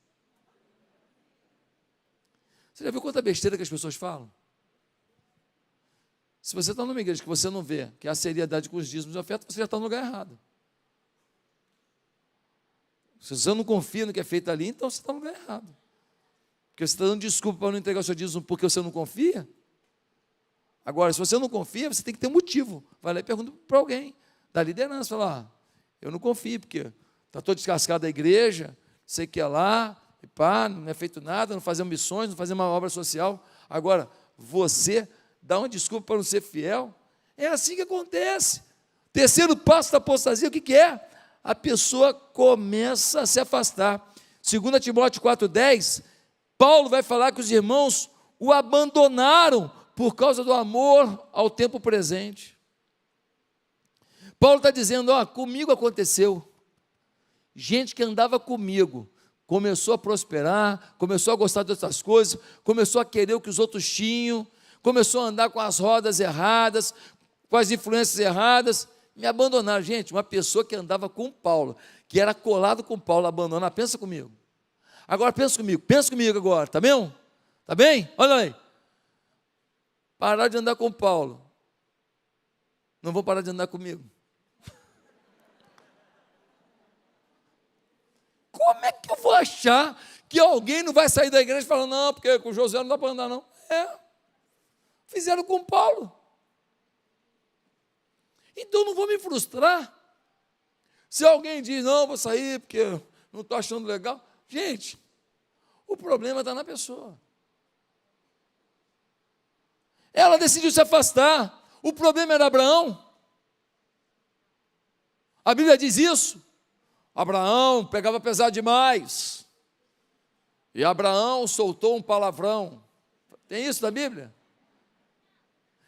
Você já viu quanta besteira que as pessoas falam? Se você está numa igreja que você não vê que é a seriedade com os dízimos e ofertas, você já está no lugar errado. Se você não confia no que é feito ali, então você está no lugar errado. Porque você está dando desculpa para não entregar o seu dízimo porque você não confia. Agora, se você não confia, você tem que ter um motivo. Vai lá e pergunta para alguém da liderança, fala, eu não confio, porque está todo descascado da igreja, sei que é lá, e pá, não é feito nada, não fazemos missões, não fazemos uma obra social. Agora, você dá uma desculpa para não ser fiel? É assim que acontece. Terceiro passo da apostasia, o que é? A pessoa começa a se afastar. 2 Timóteo 4,10, Paulo vai falar que os irmãos o abandonaram por causa do amor ao tempo presente. Paulo está dizendo, comigo aconteceu. Gente que andava comigo, começou a prosperar, começou a gostar de outras coisas, começou a querer o que os outros tinham, começou a andar com as rodas erradas, com as influências erradas, me abandonaram. Gente, uma pessoa que andava com Paulo, que era colado com Paulo, abandonar, pensa comigo. Agora pensa comigo agora, tá bem? Tá bem? Olha aí. Parar de andar com Paulo. Não vou parar de andar comigo. Como é que eu vou achar que alguém não vai sair da igreja e falar, não, porque com José não dá para andar, não? Fizeram com Paulo. Então não vou me frustrar. Se alguém diz, não, vou sair porque não estou achando legal, gente, o problema está na pessoa. Ela decidiu se afastar. O problema era Abraão. A Bíblia diz isso. Abraão pegava pesado demais. E Abraão soltou um palavrão. Tem isso na Bíblia?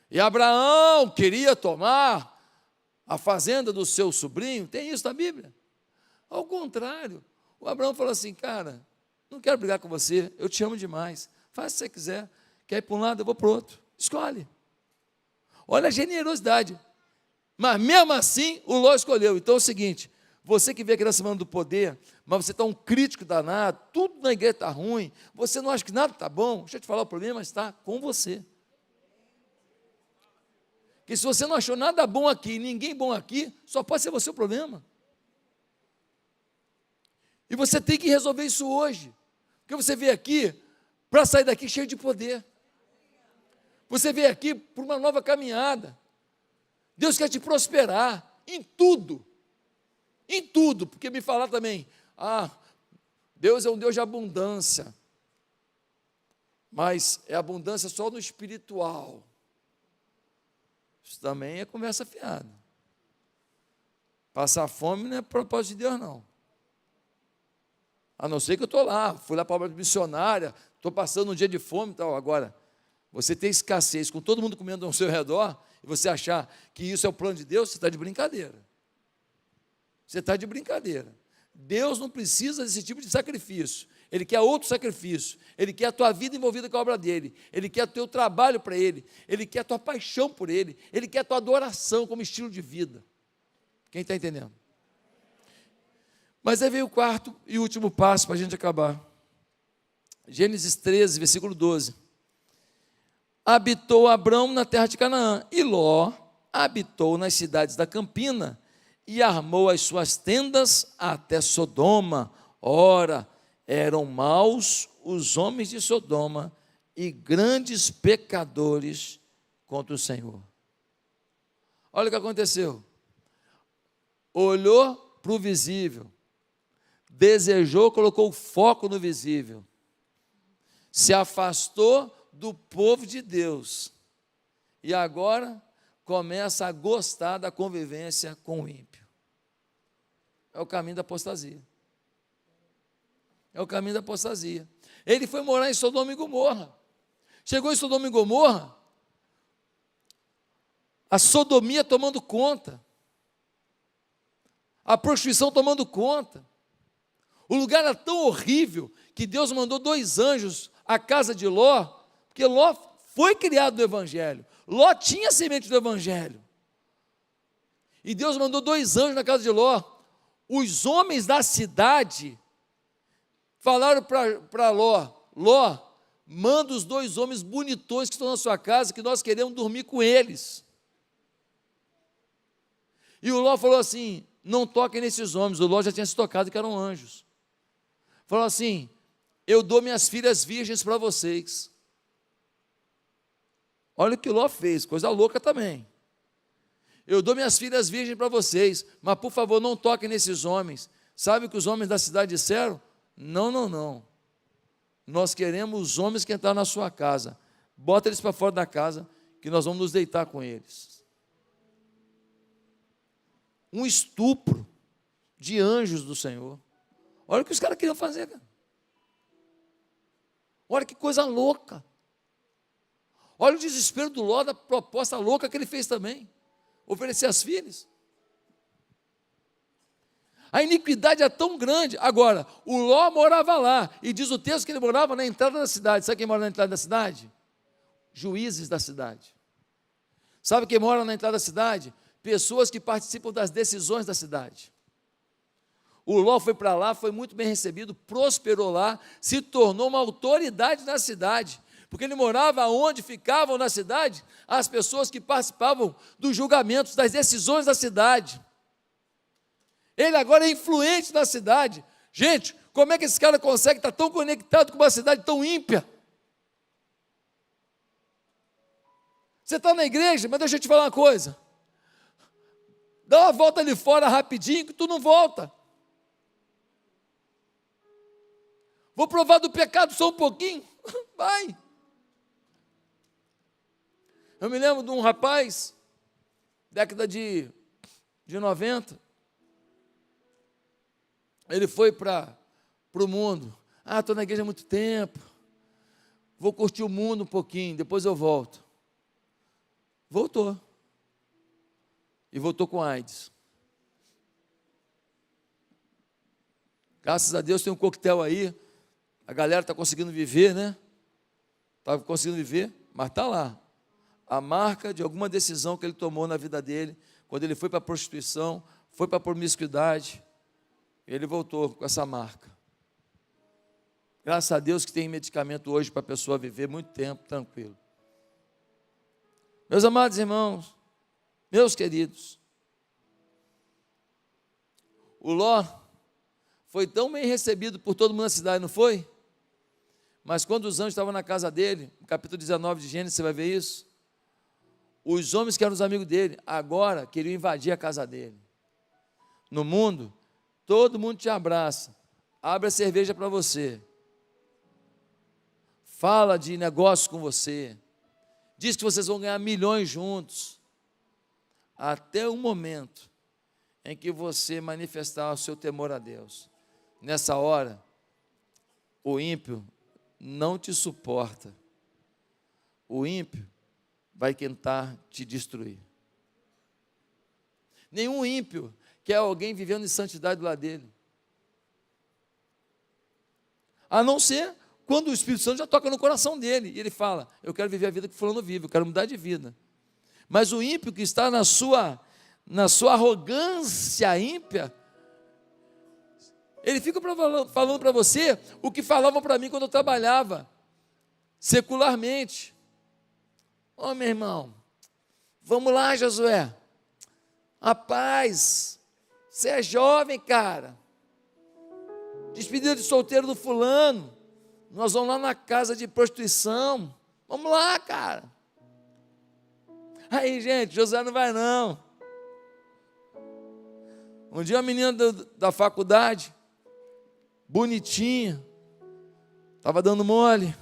E Abraão queria tomar a fazenda do seu sobrinho. Tem isso na Bíblia? Ao contrário, o Abraão falou assim, cara, não quero brigar com você, eu te amo demais. Faz o que você quiser. Quer ir para um lado, eu vou para o outro. Escolhe. Olha a generosidade. Mas mesmo assim, o Ló escolheu. Então é o seguinte, você que vê aqui na Semana do Poder, mas você está um crítico danado, tudo na igreja está ruim, você não acha que nada está bom, deixa eu te falar, o problema está com você. Que se você não achou nada bom aqui, ninguém bom aqui, só pode ser você o problema. E você tem que resolver isso hoje. Porque você veio aqui para sair daqui cheio de poder. Você veio aqui por uma nova caminhada. Deus quer te prosperar em tudo. Em tudo. Porque me falar também, Deus é um Deus de abundância. Mas é abundância só no espiritual. Isso também é conversa fiada. Passar fome não é propósito de Deus, não. A não ser que eu estou lá, fui lá para a obra missionária, estou passando um dia de fome e tal. Agora, você tem escassez, com todo mundo comendo ao seu redor, e você achar que isso é o plano de Deus, você está de brincadeira. Você está de brincadeira. Deus não precisa desse tipo de sacrifício. Ele quer outro sacrifício. Ele quer a tua vida envolvida com a obra dele. Ele quer o teu trabalho para ele. Ele quer a tua paixão por ele. Ele quer a tua adoração como estilo de vida. Quem está entendendo? Mas aí veio o quarto e último passo para a gente acabar. Gênesis 13, versículo 12. Habitou Abrão na terra de Canaã, e Ló habitou nas cidades da campina, e armou as suas tendas até Sodoma. Ora, eram maus os homens de Sodoma, e grandes pecadores contra o Senhor. Olha o que aconteceu. Olhou para o visível, desejou, colocou o foco no visível, se afastou do povo de Deus, e agora começa a gostar da convivência com o ímpio. É o caminho da apostasia. É o caminho da apostasia. Ele foi morar em Sodoma e Gomorra. Chegou em Sodoma e Gomorra, a sodomia tomando conta, a prostituição tomando conta. O lugar era tão horrível que Deus mandou 2 anjos à casa de Ló, porque Ló foi criado no Evangelho. Ló tinha semente do Evangelho. E Deus mandou 2 anjos na casa de Ló. Os homens da cidade falaram para Ló, Ló, manda os 2 homens bonitões que estão na sua casa, que nós queremos dormir com eles. E o Ló falou assim, não toquem nesses homens. O Ló já tinha se tocado que eram anjos. Falou assim, eu dou minhas filhas virgens para vocês. Olha o que o Ló fez, coisa louca também. Eu dou minhas filhas virgens para vocês, mas por favor não toquem nesses homens. Sabe o que os homens da cidade disseram? Não, não, não. Nós queremos os homens que entraram na sua casa. Bota eles para fora da casa, que nós vamos nos deitar com eles. Um estupro de anjos do Senhor. Olha o que os caras queriam fazer, cara. Olha que coisa louca. Olha o desespero do Ló, da proposta louca que ele fez também. Oferecer as filhas. A iniquidade é tão grande. Agora, o Ló morava lá, e diz o texto que ele morava na entrada da cidade. Sabe quem mora na entrada da cidade? Juízes da cidade. Sabe quem mora na entrada da cidade? Pessoas que participam das decisões da cidade. O Ló foi para lá, foi muito bem recebido, prosperou lá, se tornou uma autoridade na cidade, porque ele morava onde ficavam na cidade as pessoas que participavam dos julgamentos, das decisões da cidade. Ele agora é influente na cidade. Gente, como é que esse cara consegue estar tão conectado com uma cidade tão ímpia? Você está na igreja, mas deixa eu te falar uma coisa. Dá uma volta ali fora rapidinho que tu não volta. Vou provar do pecado só um pouquinho? Vai. Eu me lembro de um rapaz, década de 90, ele foi para o mundo. Estou na igreja há muito tempo, vou curtir o mundo um pouquinho, depois eu volto. Voltou. E voltou com AIDS. Graças a Deus tem um coquetel aí, a galera está conseguindo viver, né? Está conseguindo viver, mas está lá. A marca de alguma decisão que ele tomou na vida dele, quando ele foi para a prostituição, foi para a promiscuidade, ele voltou com essa marca. Graças a Deus que tem medicamento hoje para a pessoa viver muito tempo, tranquilo. Meus amados irmãos, meus queridos, o Ló foi tão bem recebido por todo mundo na cidade, não foi? Mas quando os anjos estavam na casa dele, no capítulo 19 de Gênesis, você vai ver isso. Os homens que eram os amigos dele, agora queriam invadir a casa dele. No mundo, todo mundo te abraça, abre a cerveja para você, fala de negócio com você, diz que vocês vão ganhar milhões juntos, até o momento em que você manifestar o seu temor a Deus. Nessa hora, o ímpio não te suporta. O ímpio vai tentar te destruir. Nenhum ímpio quer alguém vivendo em santidade do lado dele. A não ser quando o Espírito Santo já toca no coração dele, e ele fala, eu quero viver a vida que fulano vive, eu quero mudar de vida. Mas o ímpio que está na sua arrogância ímpia, ele fica falando para você o que falavam para mim quando eu trabalhava, secularmente. Meu irmão, vamos lá, Josué. Rapaz, você é jovem, cara. Despedida de solteiro do fulano. Nós vamos lá na casa de prostituição. Vamos lá, cara. Aí, gente, Josué não vai não. Um dia uma menina da faculdade, bonitinha, estava dando mole.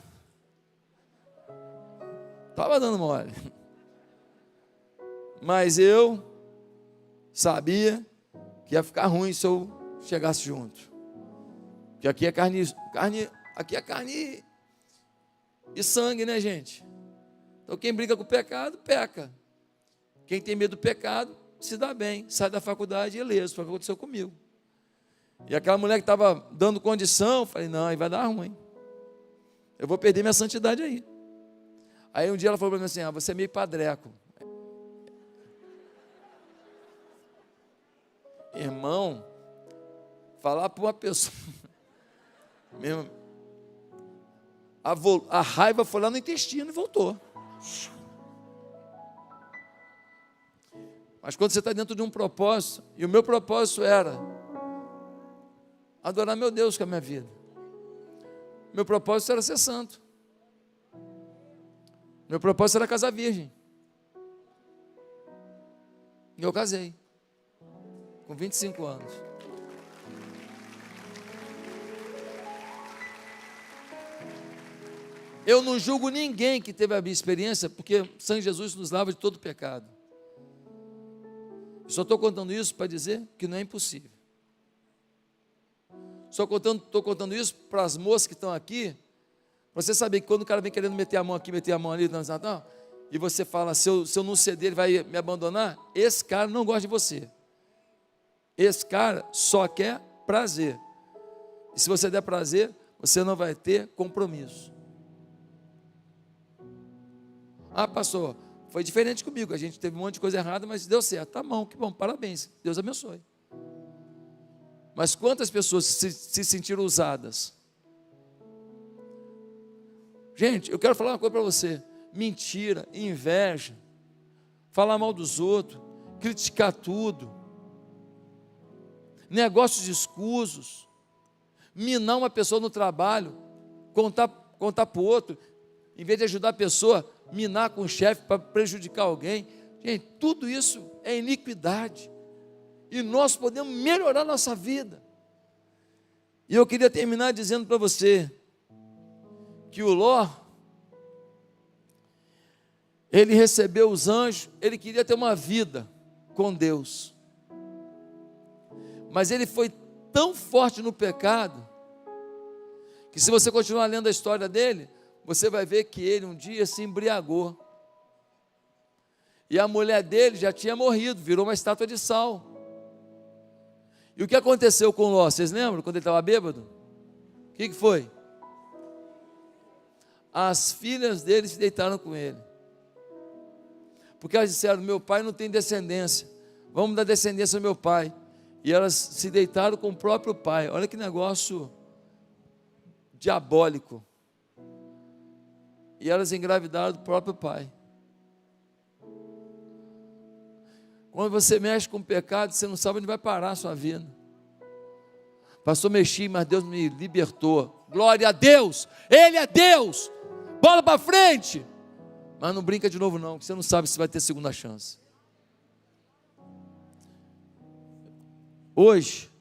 Mas eu sabia que ia ficar ruim se eu chegasse junto. Porque aqui é aqui é carne e sangue, né, gente? Então quem briga com o pecado, peca. Quem tem medo do pecado, se dá bem, sai da faculdade ileso. Foi o que aconteceu comigo. E aquela mulher que estava dando condição, eu falei, não, aí vai dar ruim. Eu vou perder minha santidade aí. Aí um dia ela falou para mim assim, você é meio padreco. Irmão, falar para uma pessoa, mesmo, a raiva foi lá no intestino e voltou. Mas quando você está dentro de um propósito, e o meu propósito era adorar meu Deus com a minha vida. Meu propósito era ser santo. Meu propósito era casar virgem. E eu casei. Com 25 anos. Eu não julgo ninguém que teve a minha experiência, porque o sangue de Jesus nos lava de todo pecado. Eu só estou contando isso para dizer que não é impossível. Estou contando isso para as moças que estão aqui, para você saber que quando o cara vem querendo meter a mão aqui, meter a mão ali, e você fala, se eu não ceder, ele vai me abandonar, esse cara não gosta de você. Esse cara só quer prazer. E se você der prazer, você não vai ter compromisso. Pastor, foi diferente comigo, a gente teve um monte de coisa errada, mas deu certo. Tá bom, que bom, parabéns, Deus abençoe. Mas quantas pessoas se sentiram usadas? Gente, eu quero falar uma coisa para você. Mentira, inveja, falar mal dos outros, criticar tudo, negócios escusos, minar uma pessoa no trabalho, contar para o outro, em vez de ajudar a pessoa, minar com o chefe para prejudicar alguém. Gente, tudo isso é iniquidade. e nós podemos melhorar nossa vida. E eu queria terminar dizendo para você que o Ló, ele recebeu os anjos, ele queria ter uma vida com Deus, mas ele foi tão forte no pecado, que se você continuar lendo a história dele, você vai ver que ele um dia se embriagou, e a mulher dele já tinha morrido, virou uma estátua de sal. E o que aconteceu com Ló? Vocês lembram quando ele estava bêbado? O que foi? As filhas dele se deitaram com ele, porque elas disseram: meu pai não tem descendência, vamos dar descendência ao meu pai. E elas se deitaram com o próprio pai. Olha que negócio diabólico. E elas engravidaram do próprio pai. Quando você mexe com o pecado, você não sabe onde vai parar a sua vida. Pastor, mexi, mas Deus me libertou. Glória a Deus, Ele é Deus. Bola para frente. Mas não brinca de novo não, porque você não sabe se vai ter segunda chance. Hoje,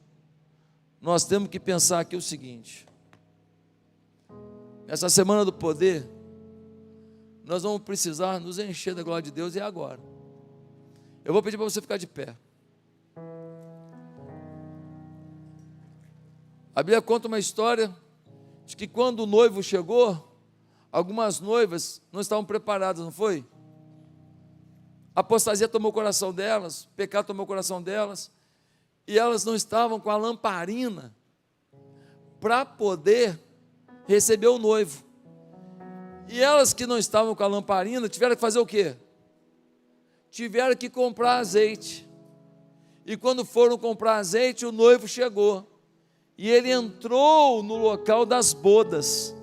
nós temos que pensar aqui o seguinte: essa semana do poder, nós vamos precisar nos encher da glória de Deus, e agora. Eu vou pedir para você ficar de pé. A Bíblia conta uma história de que quando o noivo chegou, algumas noivas não estavam preparadas, não foi? A apostasia tomou o coração delas, o pecado tomou o coração delas, e elas não estavam com a lamparina para poder receber o noivo. E elas que não estavam com a lamparina tiveram que fazer o quê? Tiveram que comprar azeite. E quando foram comprar azeite, o noivo chegou. E ele entrou no local das bodas.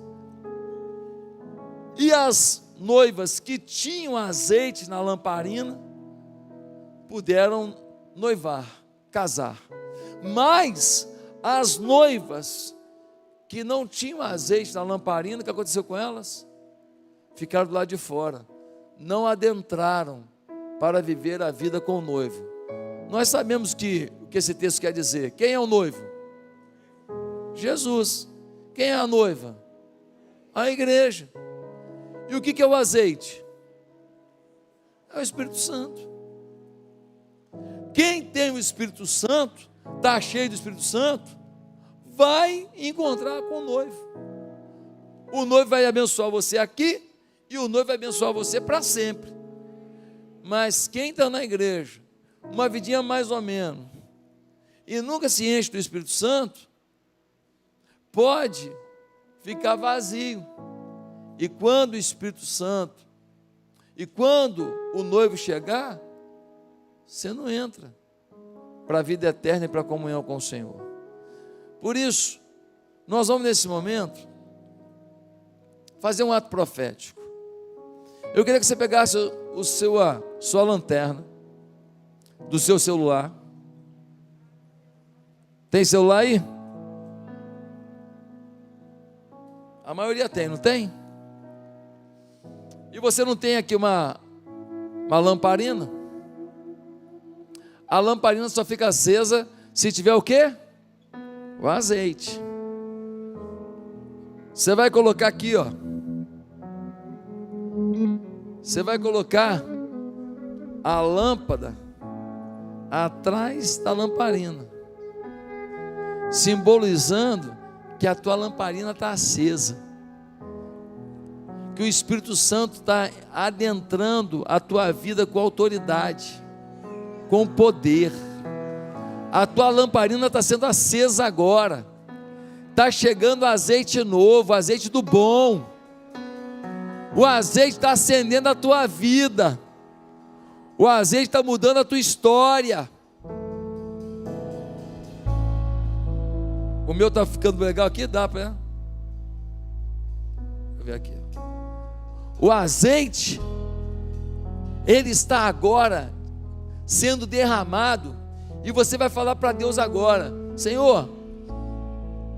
E as noivas que tinham azeite na lamparina puderam noivar, casar. Mas as noivas que não tinham azeite na lamparina, o que aconteceu com elas? Ficaram do lado de fora, não adentraram para viver a vida com o noivo. Nós sabemos o que esse texto quer dizer. Quem é o noivo? Jesus. Quem é a noiva? A igreja. E o que é o azeite? É o Espírito Santo. Quem tem o Espírito Santo, está cheio do Espírito Santo, vai encontrar com o noivo. O noivo vai abençoar você aqui, e o noivo vai abençoar você para sempre. Mas quem está na igreja, uma vidinha mais ou menos, e nunca se enche do Espírito Santo, pode ficar vazio. E quando o Espírito Santo, e quando o noivo chegar, você não entra para a vida eterna e para a comunhão com o Senhor. Por isso, nós vamos nesse momento fazer um ato profético. Eu queria que você pegasse sua lanterna do seu celular. Tem celular aí? A maioria tem, não tem? E você não tem aqui uma lamparina? A lamparina só fica acesa se tiver o quê? O azeite. Você vai colocar aqui, ó. Você vai colocar a lâmpada atrás da lamparina, simbolizando que a tua lamparina está acesa, que o Espírito Santo está adentrando a tua vida com autoridade, com poder. A tua lamparina está sendo acesa agora, está chegando azeite novo, azeite do bom. O azeite está acendendo a tua vida, o azeite está mudando a tua história. O meu está ficando legal aqui? Dá para? Deixa eu ver aqui. O azeite, ele está agora sendo derramado, e você vai falar para Deus agora: Senhor,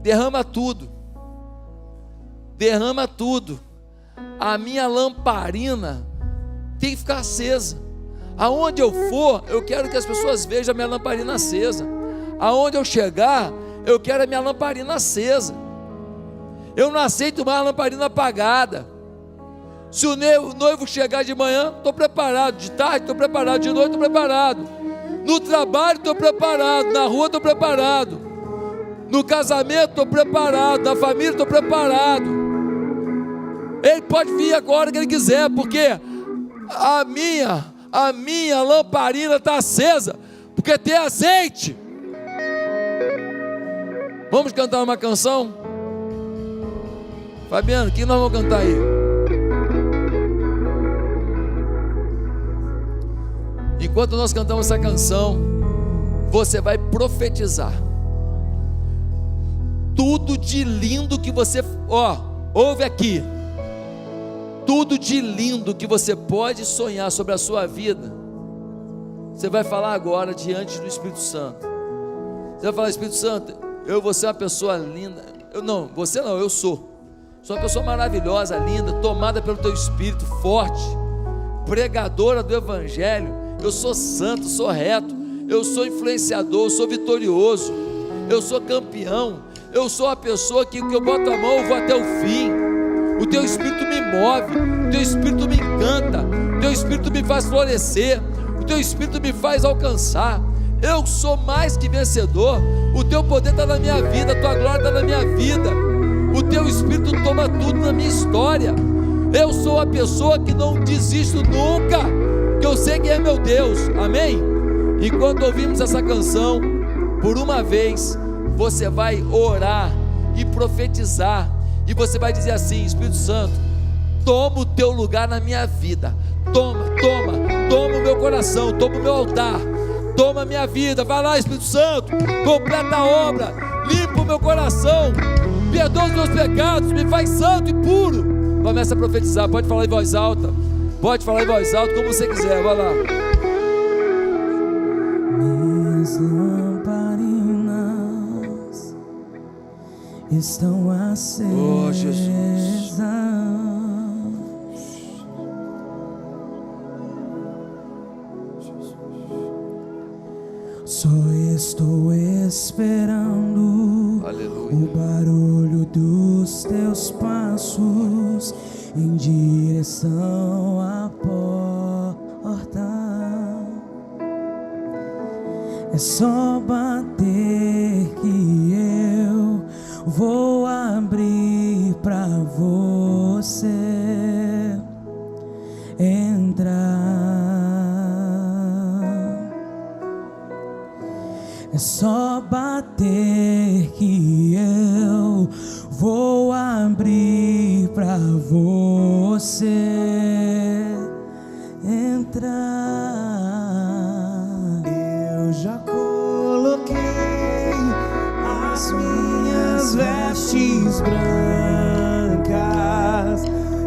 derrama tudo, derrama tudo. A minha lamparina tem que ficar acesa. Aonde eu for, eu quero que as pessoas vejam a minha lamparina acesa. Aonde eu chegar, eu quero a minha lamparina acesa. Eu não aceito mais a lamparina apagada. Se o noivo chegar de manhã, estou preparado. De tarde, estou preparado. De noite, estou preparado. No trabalho, estou preparado. Na rua, estou preparado. No casamento, estou preparado. Na família, estou preparado. Ele pode vir agora que ele quiser, porque a minha lamparina está acesa, porque tem azeite. Vamos cantar uma canção? Fabiano, o que nós vamos cantar aí? Enquanto nós cantamos essa canção, você vai profetizar tudo de lindo que você, ouve aqui, tudo de lindo que você pode sonhar sobre a sua vida, você vai falar agora diante do Espírito Santo. Você vai falar: Espírito Santo, eu vou ser uma pessoa linda. Eu sou uma pessoa maravilhosa, linda, tomada pelo teu Espírito, forte, pregadora do Evangelho. Eu sou santo, sou reto, eu sou influenciador, eu sou vitorioso, eu sou campeão, eu sou a pessoa que eu boto a mão, eu vou até o fim. O teu Espírito me move, o teu Espírito me encanta, o teu Espírito me faz florescer, o teu Espírito me faz alcançar. Eu sou mais que vencedor. O teu poder está na minha vida, a tua glória está na minha vida. O teu Espírito toma tudo na minha história. Eu sou a pessoa que não desisto nunca, que eu sei quem é meu Deus. Amém? Enquanto ouvimos essa canção, por uma vez, você vai orar e profetizar. E você vai dizer assim: Espírito Santo, toma o teu lugar na minha vida. Toma o meu coração, toma o meu altar, toma a minha vida. Vai lá, Espírito Santo, completa a obra, limpa o meu coração, perdoa os meus pecados, me faz santo e puro. Começa a profetizar, pode falar em voz alta, como você quiser, vai lá. Minhas lamparinas estão acesas. Oh, Jesus. Só estou esperando, aleluia, o barulho dos teus passos em direção à porta. É só bater que eu vou abrir pra você entrar. É só bater que eu vou abrir pra você entrar. Eu já coloquei as minhas vestes brancas,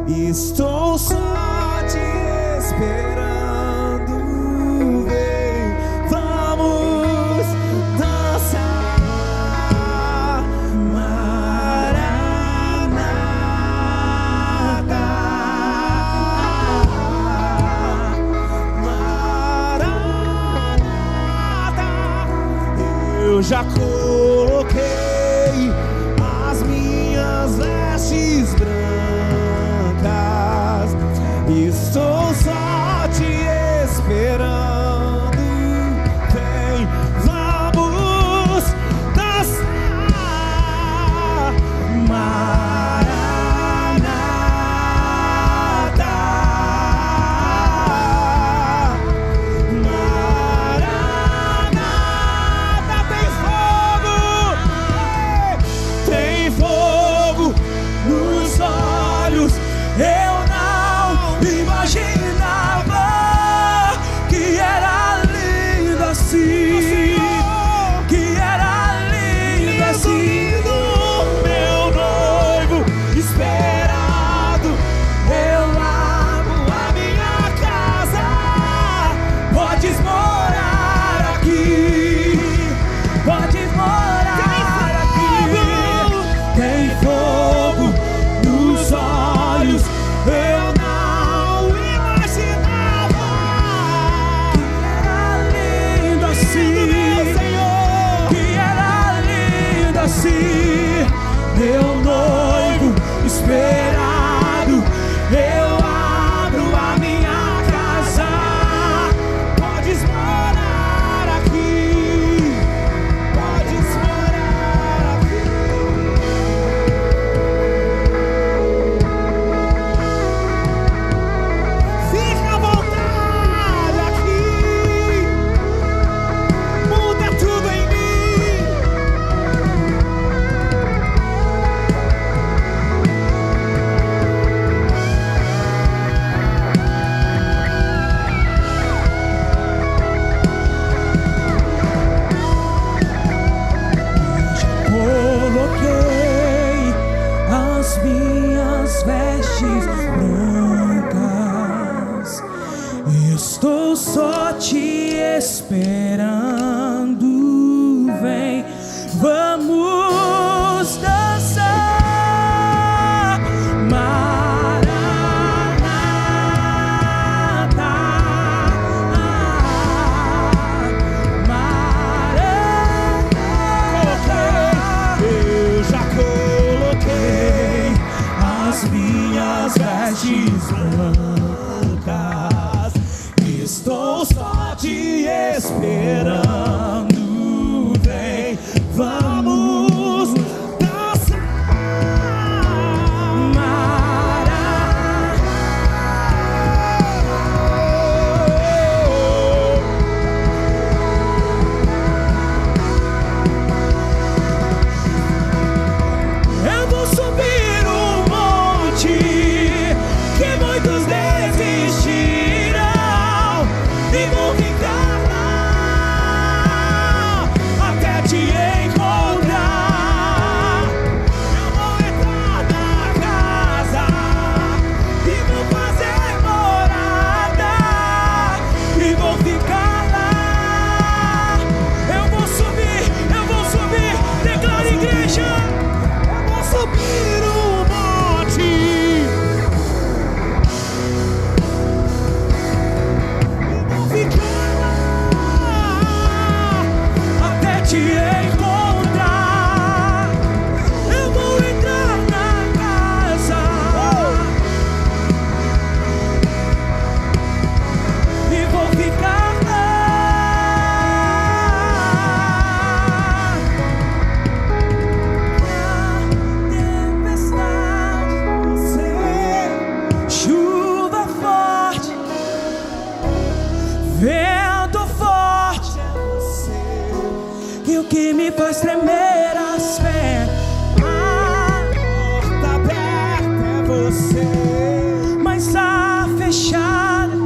estou só te esperando. Eu já coloquei as minhas vestes brancas, estou só te esperando. Vem, vamos dançar, Maranata, Maranata. Tem fogo trouxe meu noivo esperado. Eu abro a minha casa, podes morar aqui, podes morar aqui. Fica à vontade aqui, muda tudo em mim. Coloquei as minhas vestes brancas, estou só te esperando. Vem, vamos dançar. Maranata, Maranata. Eu já coloquei as minhas vestes brancas, estou só te esperando. Vem, vamos dançar. Eu vou subir um monte que muitos desistirão e vou ficar lá até te encontrar. Eu vou entrar na casa e vou fazer morada e vou ficar lá. Eu vou subir, declara igreja. Eu vou subir um monte e vou ficar lá até te encontrar. Eu vou entrar na casa e vou ficar lá. Tempestade, você, chuva forte, vento forte, é você. E o que me faz tremer as pernas, a porta aberta é você, mas a fechada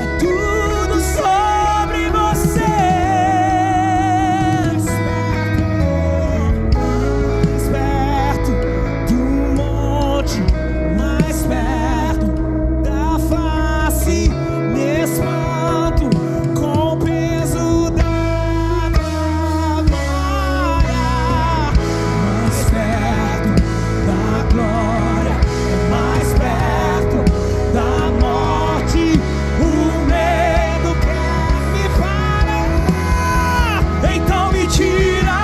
é tudo sobre você. Mais perto do monte, mais perto da face, me espanto com o peso da glória. Mais perto da glória, mais perto da morte. O medo quer me parar, então me tira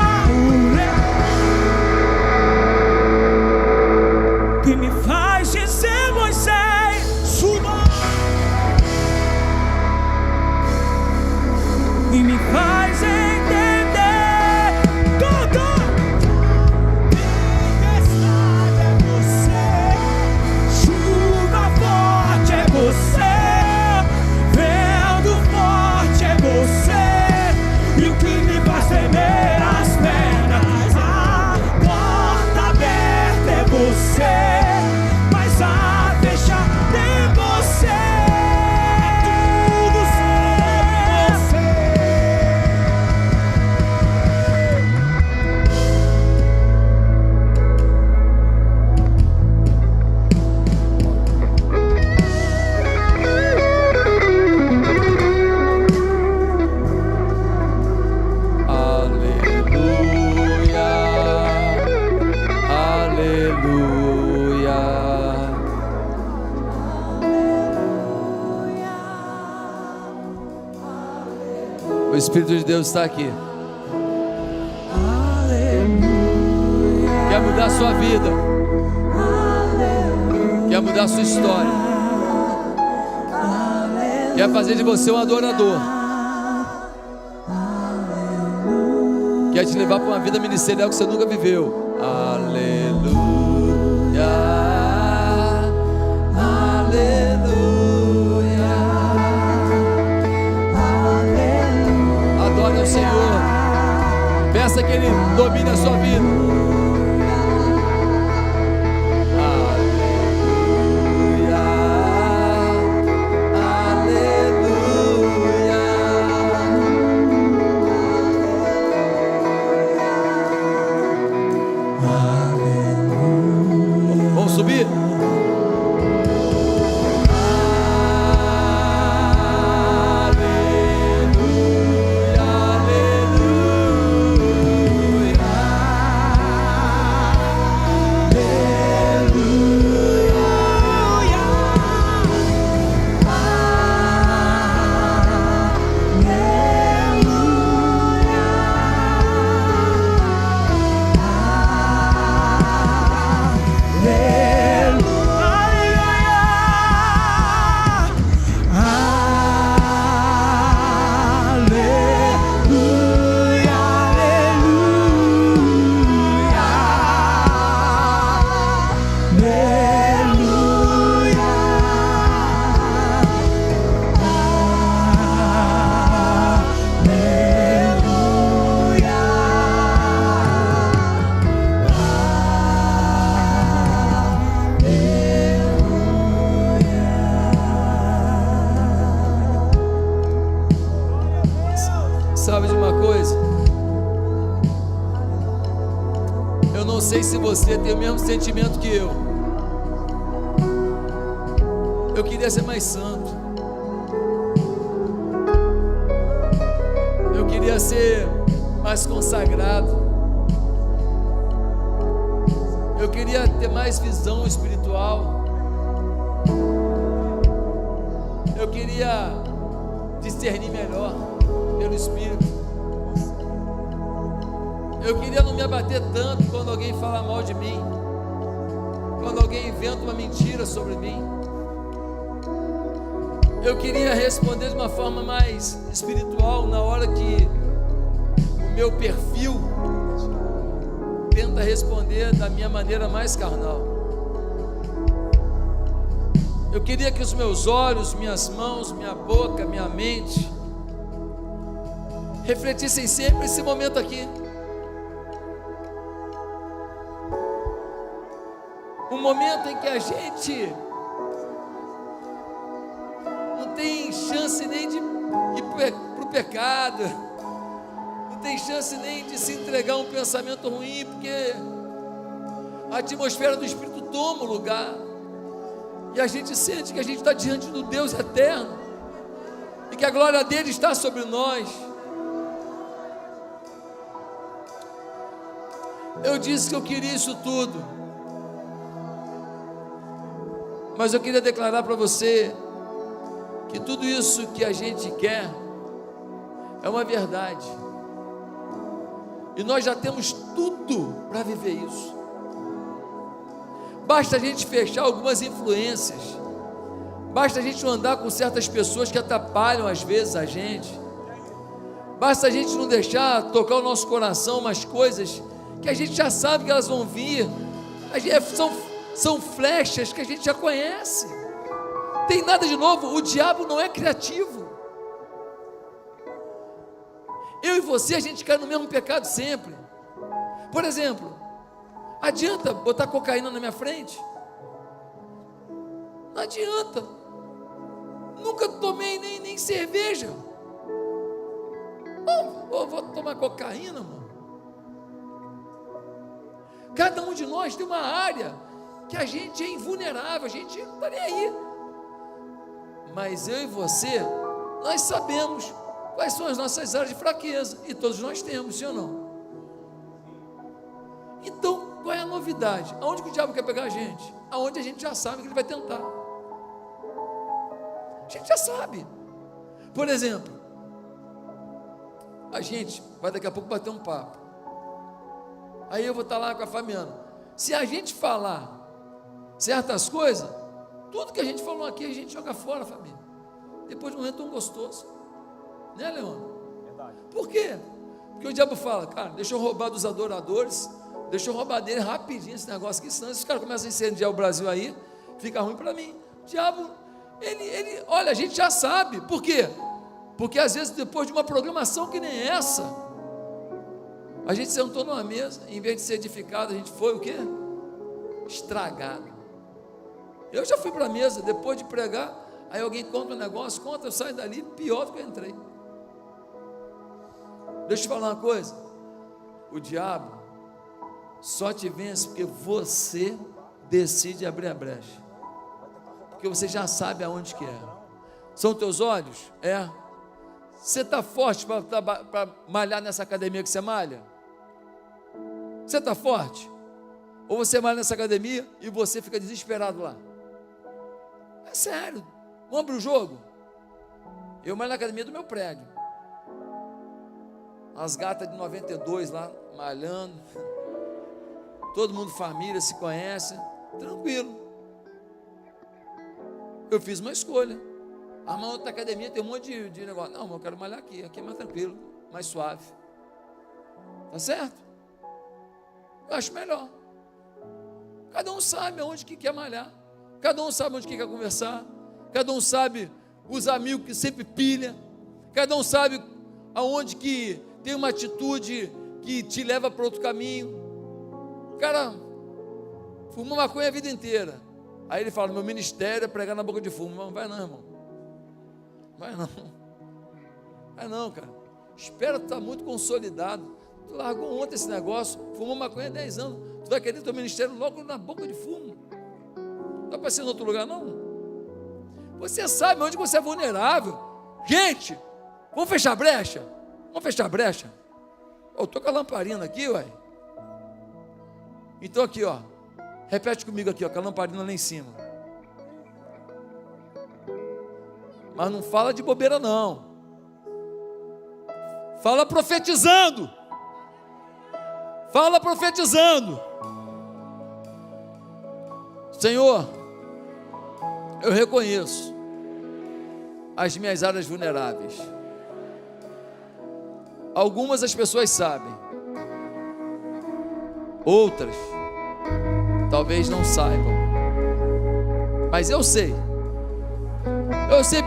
o que me faz dizer, Moisés, suba, e me faz entender tudo. Tempestade é você, chuva forte é você, vento forte é você. E o que me faz tremer as pernas, a porta aberta é você, mas a fechada é você. Tudo sobre Aleluia, aleluia. O Espírito de Deus está aqui. quer mudar a sua vida, quer mudar a sua história, quer fazer de você um adorador, quer te levar para uma vida ministerial que você nunca viveu. Aleluia, aleluia, adore ao Senhor, peça que Ele domine a sua vida. Subir. Sabe de uma coisa? Eu não sei se você tem o mesmo sentimento que eu. Eu queria ser mais santo. Eu queria ser mais consagrado. Eu queria ter mais visão espiritual. Eu queria discernir melhor pelo Espírito. Eu queria não me abater tanto quando alguém fala mal de mim, quando alguém inventa uma mentira sobre mim. Eu queria responder de uma forma mais espiritual na hora que o meu perfil tenta responder da minha maneira mais carnal. Eu queria que os meus olhos, minhas mãos, minha boca, minha mente refletissem sempre esse momento aqui. Um momento em que a gente não tem chance nem de ir para o pecado, não tem chance nem de se entregar a um pensamento ruim, porque a atmosfera do Espírito toma o lugar, e a gente sente que a gente está diante do Deus eterno, e que a glória dele está sobre nós. Eu disse que eu queria isso tudo, mas eu queria declarar para você que tudo isso que a gente quer é uma verdade, e nós já temos tudo para viver isso. Basta a gente fechar algumas influências, basta a gente não andar com certas pessoas que atrapalham às vezes a gente, basta a gente não deixar tocar o nosso coração umas coisas que a gente já sabe que elas vão vir. São flechas que a gente já conhece. Tem nada de novo. O diabo não é criativo. Eu e você, a gente cai no mesmo pecado sempre. Por exemplo, adianta botar cocaína na minha frente? Não adianta. Nunca tomei nem cerveja. Vou tomar cocaína, mano. Cada um de nós tem uma área que a gente é invulnerável, a gente não está nem aí. Mas eu e você, nós sabemos quais são as nossas áreas de fraqueza, e todos nós temos, sim ou não? Então, qual é a novidade? Aonde que o diabo quer pegar a gente? Aonde a gente já sabe que ele vai tentar. A gente já sabe. Por exemplo, a gente vai daqui a pouco bater um papo. Aí eu vou estar lá com a Fabiana. Se a gente falar certas coisas, tudo que a gente falou aqui, a gente joga fora, família. Depois de um momento tão gostoso. Né, Leandro? Verdade. Por quê? Porque o diabo fala, cara, deixa eu roubar dos adoradores, deixa eu roubar dele rapidinho esse negócio aqui, senão esses caras começam a incendiar o Brasil aí, fica ruim para mim. O diabo, olha, a gente já sabe. Por quê? Porque às vezes depois de uma programação que nem essa, a gente sentou numa mesa, em vez de ser edificado, a gente foi o quê? Estragado. Eu já fui para a mesa, depois de pregar, aí alguém conta um negócio, eu saio dali pior do que eu entrei. Deixa eu te falar uma coisa, o diabo só te vence porque você decide abrir a brecha, porque você já sabe aonde que é. São teus olhos? É. Você está forte para malhar nessa academia que você malha? Você está forte? Ou você malha nessa academia e você fica desesperado lá? É sério. Vamos abrir o jogo? Eu malho na academia do meu prédio. As gatas de 92 lá, malhando. Todo mundo família, se conhece. Tranquilo. Eu fiz uma escolha. A outra academia tem um monte de negócio. Não, eu quero malhar aqui. Aqui é mais tranquilo, mais suave. Tá certo? Eu acho melhor. Cada um sabe aonde que quer malhar. Cada um sabe onde que quer conversar. Cada um sabe os amigos que sempre pilha. Cada um sabe aonde que tem uma atitude que te leva para outro caminho. O cara fumou maconha a vida inteira. Aí ele fala, meu ministério é pregar na boca de fumo. Não vai não, irmão. Vai não. Vai não, cara. Espera, tu está muito consolidado. Tu largou ontem esse negócio, fumou maconha há 10 anos. Tu vai querer teu ministério logo na boca de fumo. Não dá para ser em outro lugar, não? Você sabe onde você é vulnerável. Gente, vamos fechar a brecha? Vamos fechar a brecha? Eu estou com a lamparina aqui, ué. Então aqui, ó. Repete comigo aqui, ó, com a lamparina lá em cima. Mas não fala de bobeira, não. Fala profetizando. Fala profetizando. Senhor, eu reconheço as minhas áreas vulneráveis. Algumas as pessoas sabem, outras talvez não saibam, mas eu sei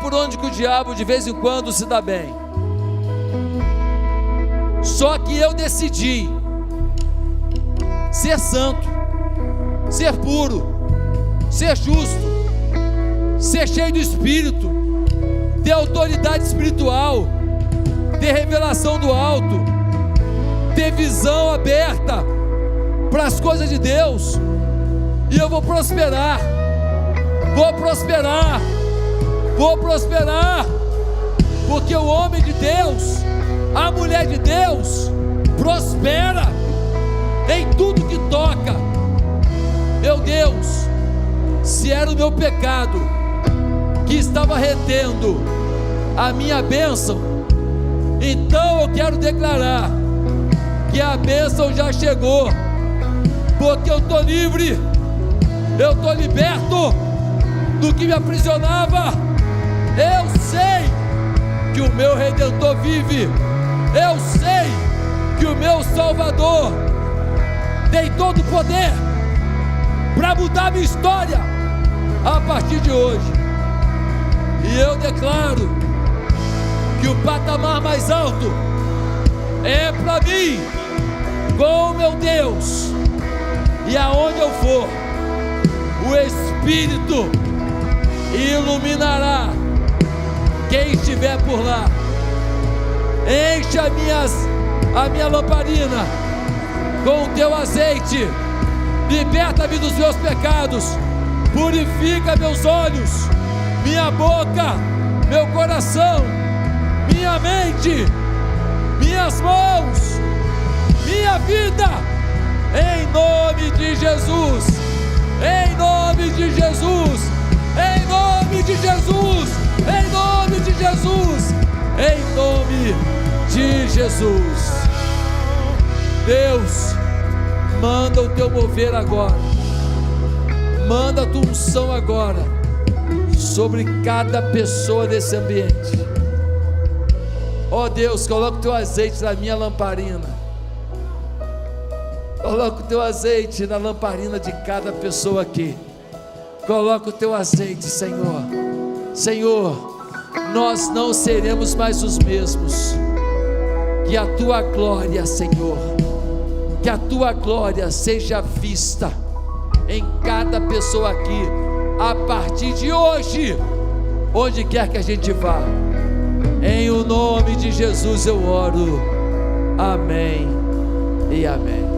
por onde que o diabo de vez em quando se dá bem. Só que eu decidi ser santo, ser puro, ser justo, ser cheio do Espírito, ter autoridade espiritual, ter revelação do alto, ter visão aberta para as coisas de Deus, e eu vou prosperar, porque o homem de Deus, a mulher de Deus, prospera em tudo que toca. Meu Deus, se era o meu pecado que estava retendo a minha bênção, então eu quero declarar que a bênção já chegou, porque eu estou livre, eu estou liberto do que me aprisionava. Eu sei que o meu Redentor vive, eu sei que o meu Salvador tem todo o poder para mudar a minha história a partir de hoje. E eu declaro que o patamar mais alto é para mim, com o meu Deus, e aonde eu for, o Espírito iluminará quem estiver por lá. Enche a minha lamparina com o teu azeite, liberta-me dos meus pecados, purifica meus olhos, minha boca, meu coração, minha mente, minhas mãos, minha vida, em nome de Jesus, em nome de Jesus, em nome de Jesus, em nome de Jesus, em nome de Jesus. Deus, Manda o teu mover agora, manda a tua unção agora, sobre cada pessoa desse ambiente. Ó Deus, coloca o teu azeite na minha lamparina, coloca o teu azeite na lamparina de cada pessoa aqui, coloca o teu azeite, Senhor. Senhor, nós não seremos mais os mesmos. Que a tua glória, Senhor, que a tua glória seja vista em cada pessoa aqui, a partir de hoje, onde quer que a gente vá. Em o nome de Jesus eu oro, amém e amém.